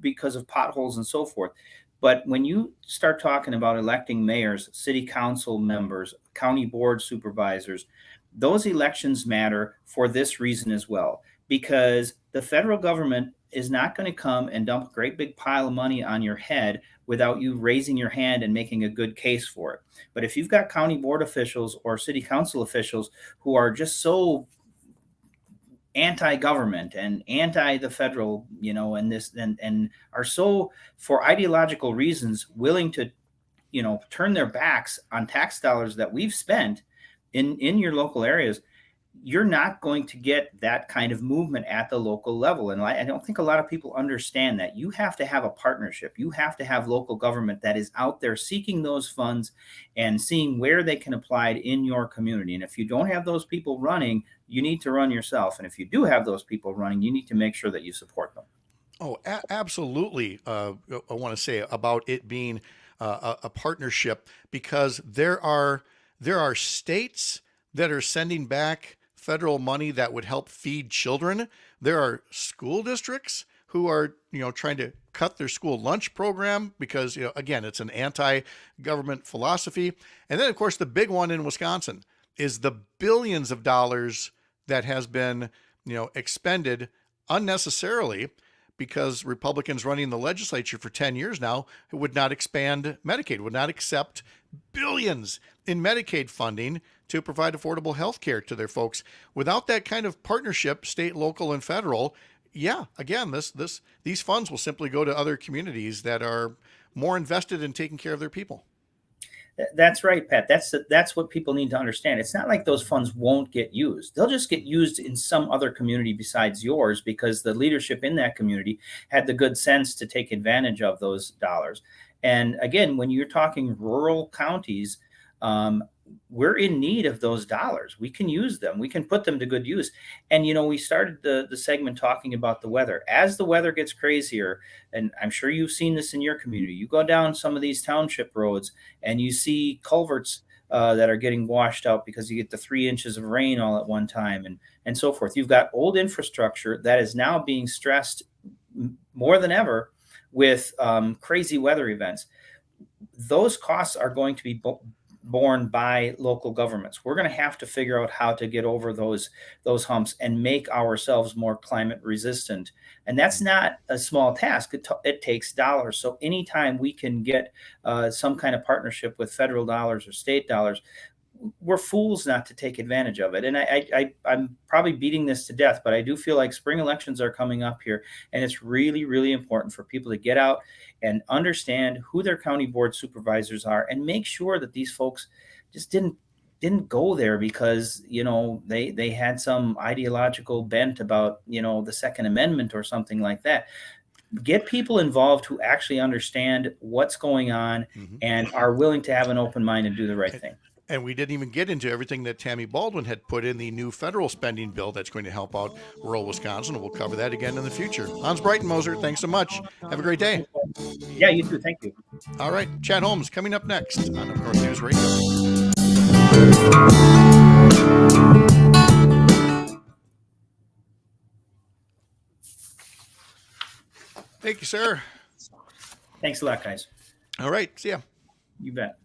because of potholes and so forth. But when you start talking about electing mayors, city council members, county board supervisors, those elections matter for this reason as well, because the federal government is not going to come and dump a great big pile of money on your head without you raising your hand and making a good case for it. But if you've got county board officials or city council officials who are just so anti-government and anti the federal, and this and are so, for ideological reasons, willing to, turn their backs on tax dollars that we've spent in your local areas, you're not going to get that kind of movement at the local level. And I don't think a lot of people understand that. You have to have a partnership. You have to have local government that is out there seeking those funds and seeing where they can apply it in your community. And if you don't have those people running, you need to run yourself. And if you do have those people running, you need to make sure that you support them. Oh, absolutely. I want to say about it being a partnership, because there are states that are sending back federal money that would help feed children. There are school districts who are, trying to cut their school lunch program because, again, it's an anti-government philosophy. And then, of course, the big one in Wisconsin is the billions of dollars that has been, expended unnecessarily, because Republicans running the legislature for 10 years now would not expand Medicaid, would not accept billions in Medicaid funding to provide affordable health care to their folks. Without that kind of partnership, state, local, and federal, yeah, again, these funds will simply go to other communities that are more invested in taking care of their people. That's right, Pat. That's what people need to understand. It's not like those funds won't get used. They'll just get used in some other community besides yours, because the leadership in that community had the good sense to take advantage of those dollars. And again, when you're talking rural counties, we're in need of those dollars. We can use them. We can put them to good use. And we started the segment talking about the weather. As the weather gets crazier, and I'm sure you've seen this in your community, you go down some of these township roads and you see culverts that are getting washed out because you get the 3 inches of rain all at one time, and so forth. You've got old infrastructure that is now being stressed more than ever with crazy weather events. Those costs are going to be borne by local governments. We're going to have to figure out how to get over those humps and make ourselves more climate resistant. And that's not a small task. It takes dollars. So anytime we can get some kind of partnership with federal dollars or state dollars, we're fools not to take advantage of it. And I'm probably beating this to death, but I do feel like spring elections are coming up here, and it's really, really important for people to get out and understand who their county board supervisors are, and make sure that these folks just didn't go there because they had some ideological bent about the Second Amendment or something like that. Get people involved who actually understand what's going on and are willing to have an open mind and do the right thing. And we didn't even get into everything that Tammy Baldwin had put in the new federal spending bill that's going to help out rural Wisconsin. We'll cover that again in the future. Hans Breitenmoser, thanks so much. Have a great day. Yeah, you too. Thank you. All right. Chad Holmes coming up next on UpNorthNews Radio. Thank you, sir. Thanks a lot, guys. All right. See ya. You bet.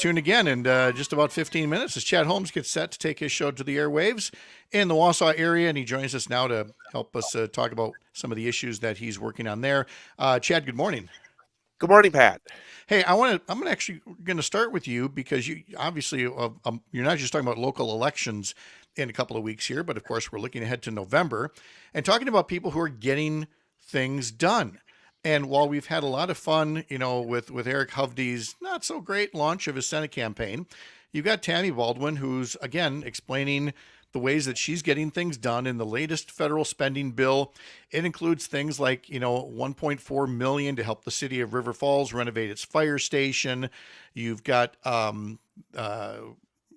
tuned again. In just about 15 minutes, as Chad Holmes gets set to take his show to the airwaves in the Wausau area, and he joins us now to help us talk about some of the issues that he's working on there. Chad, good morning. Good morning, Pat. Hey, I'm actually going to start with you because you obviously you're not just talking about local elections in a couple of weeks here, but of course we're looking ahead to November and talking about people who are getting things done. And while we've had a lot of fun, with Eric Hovde's not so great launch of his Senate campaign, you've got Tammy Baldwin, who's again explaining the ways that she's getting things done in the latest federal spending bill. It includes things like, $1.4 million to help the city of River Falls renovate its fire station. You've got,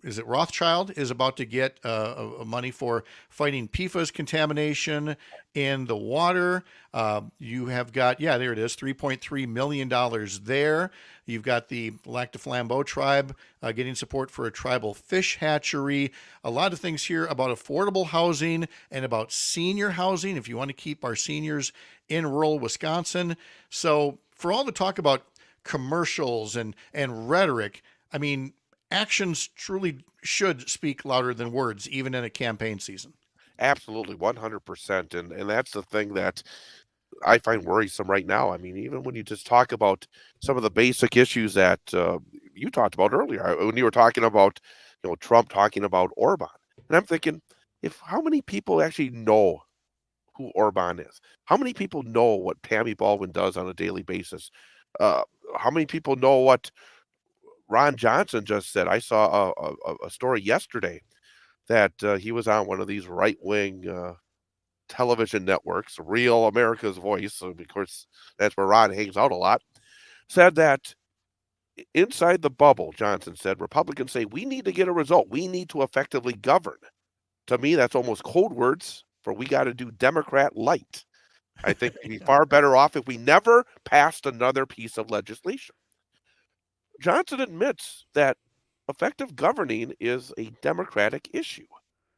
is it Rothschild is about to get money for fighting PFAS contamination in the water. You have got, there it is, $3.3 million there. You've got the Lac du Flambeau tribe getting support for a tribal fish hatchery. A lot of things here about affordable housing and about senior housing if you want to keep our seniors in rural Wisconsin. So for all the talk about commercials and rhetoric, I mean, actions truly should speak louder than words, even in a campaign season. Absolutely, 100%. And that's the thing that I find worrisome right now. I mean, even when you just talk about some of the basic issues that you talked about earlier, when you were talking about, Trump talking about Orban. And I'm thinking, how many people actually know who Orban is? How many people know what Tammy Baldwin does on a daily basis? How many people know what Ron Johnson just said? I saw a story yesterday that he was on one of these right-wing television networks, Real America's Voice, of course, that's where Ron hangs out a lot, said that inside the bubble, Johnson said, Republicans say, we need to get a result. We need to effectively govern. To me, that's almost code words for we got to do Democrat light. I think we'd be far better off if we never passed another piece of legislation. Johnson admits that effective governing is a Democratic issue.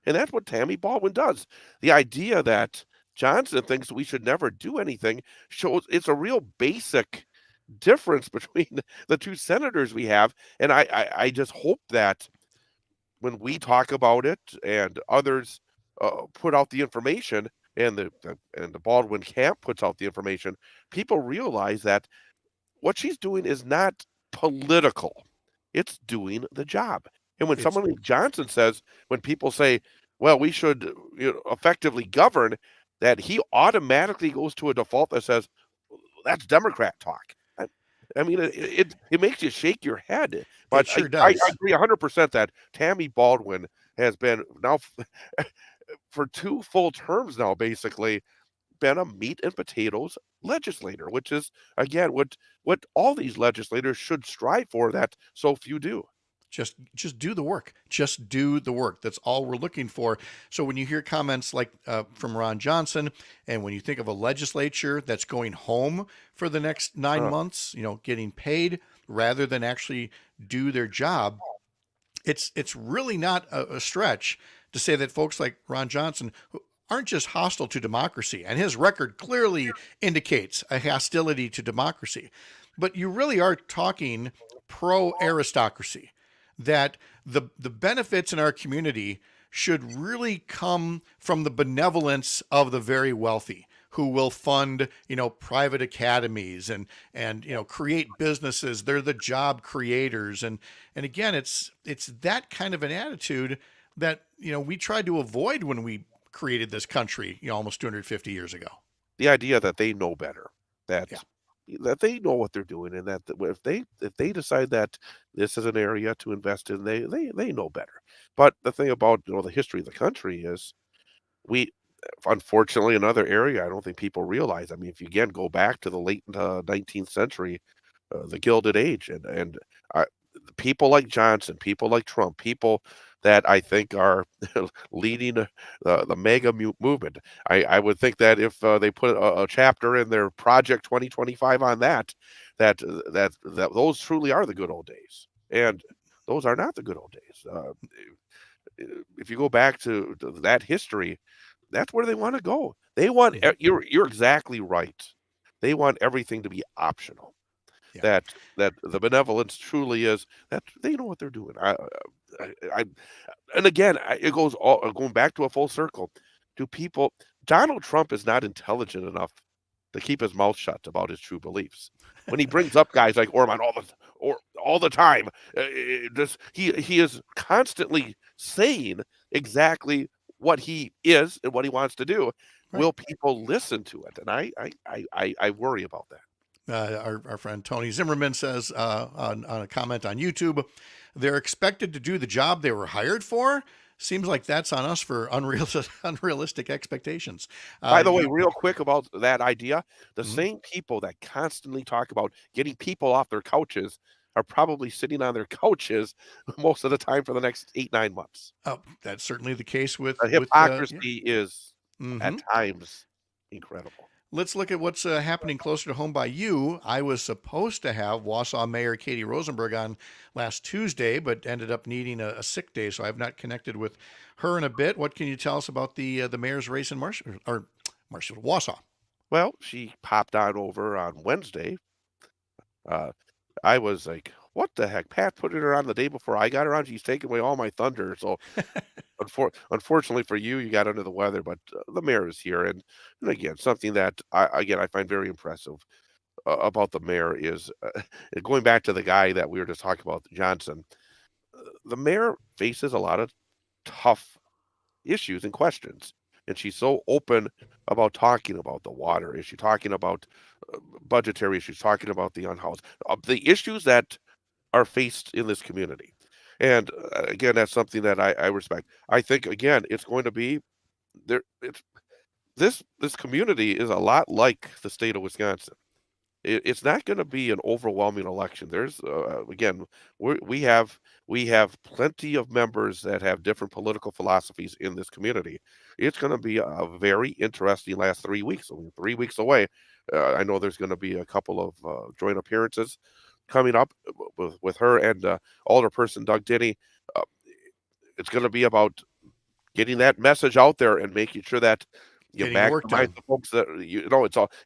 And that's what Tammy Baldwin does. The idea that Johnson thinks we should never do anything shows it's a real basic difference between the two senators we have. And I just hope that when we talk about it and others put out the information and the Baldwin camp puts out the information, people realize that what she's doing is not political. It's doing the job. And when someone like Johnson says, when people say, well, we should effectively govern, that he automatically goes to a default that says, that's Democrat talk. I mean, it makes you shake your head. But it sure I does. agree 100% that Tammy Baldwin has been now for 2 full terms now, basically, been a meat and potatoes legislator, which is, again, what all these legislators should strive for that so few do. Just do the work. Just do the work. That's all we're looking for. So when you hear comments like from Ron Johnson, and when you think of a legislature that's going home for the next 9 months, getting paid rather than actually do their job, it's really not a stretch to say that folks like Ron Johnson, who aren't just hostile to democracy, and his record clearly indicates a hostility to democracy, but you really are talking pro-aristocracy, that the benefits in our community should really come from the benevolence of the very wealthy who will fund, private academies and create businesses. They're the job creators. And again, it's that kind of an attitude that, we tried to avoid when we created this country, almost 250 years ago. The idea that they know better, that they know what they're doing, and that if they decide that this is an area to invest in, they know better. But the thing about the history of the country is we, unfortunately, another area I don't think people realize. I mean, if you again go back to the late 19th century, the Gilded Age, and people like Johnson, people like Trump, people that I think are leading the mega movement. I would think that if they put a chapter in their Project 2025 on that those truly are the good old days, and those are not the good old days. If you go back to that history, that's where they want to go. They want you're exactly right. They want everything to be optional. that the benevolence truly is that they know what they're doing. I and again, it goes all going back to a full circle. Do people? Donald Trump is not intelligent enough to keep his mouth shut about his true beliefs. When he brings up guys like Orban all the time, he is constantly saying exactly what he is and what he wants to do. Right. Will people listen to it? And I worry about that. Our friend Tony Zimmerman says on a comment on YouTube, they're expected to do the job they were hired for. Seems like that's on us for unrealistic expectations. By the way, real quick about that idea, the same people that constantly talk about getting people off their couches are probably sitting on their couches most of the time for the next 8-9 months. Oh, that's certainly the case with The hypocrisy is at times incredible. Let's look at what's happening closer to home by you. I was supposed to have Wausau Mayor Katie Rosenberg on last Tuesday, but ended up needing a sick day, so I've not connected with her in a bit. What can you tell us about the mayor's race in Wausau? Well, she popped on over on Wednesday. I was like, what the heck? Pat put her on the day before I got her on. She's taking away all my thunder. So unfortunately for you, you got under the weather, but the mayor is here. And again, something that I find very impressive about the mayor is going back to the guy that we were just talking about, Johnson. The mayor faces a lot of tough issues and questions. And she's so open about talking about the water issue, talking about budgetary issues, talking about the unhoused, the issues that are faced in this community. And again, that's something that I respect. I think again, it's going to be there. This community is a lot like the state of Wisconsin. It's not going to be an overwhelming election. There's again, we have plenty of members that have different political philosophies in this community. It's going to be a very interesting last 3 weeks. Only 3 weeks away. I know there's going to be a couple of joint appearances coming up with her and Alderperson Doug Denny. It's going to be about getting that message out there and making sure that you maximize the folks that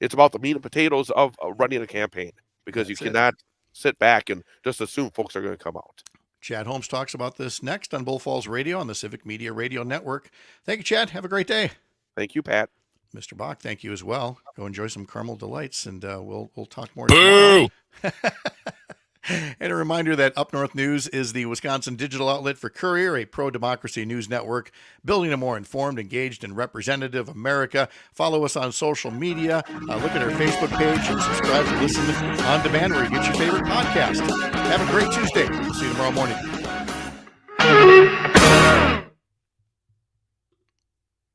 it's about the meat and potatoes of running a campaign, because you cannot sit back and just assume folks are going to come out. Chad Holmes talks about this next on Bull Falls Radio on the Civic Media Radio Network. Thank you, Chad. Have a great day. Thank you, Pat. Mr. Bach, thank you as well. Go enjoy some caramel delights, and we'll talk more Boo! tomorrow. And a reminder that Up North News is the Wisconsin digital outlet for Courier, a pro-democracy news network, building a more informed, engaged, and representative America. Follow us on social media. Look at our Facebook page and subscribe and listen on demand where you get your favorite podcast. Have a great Tuesday. We'll see you tomorrow morning.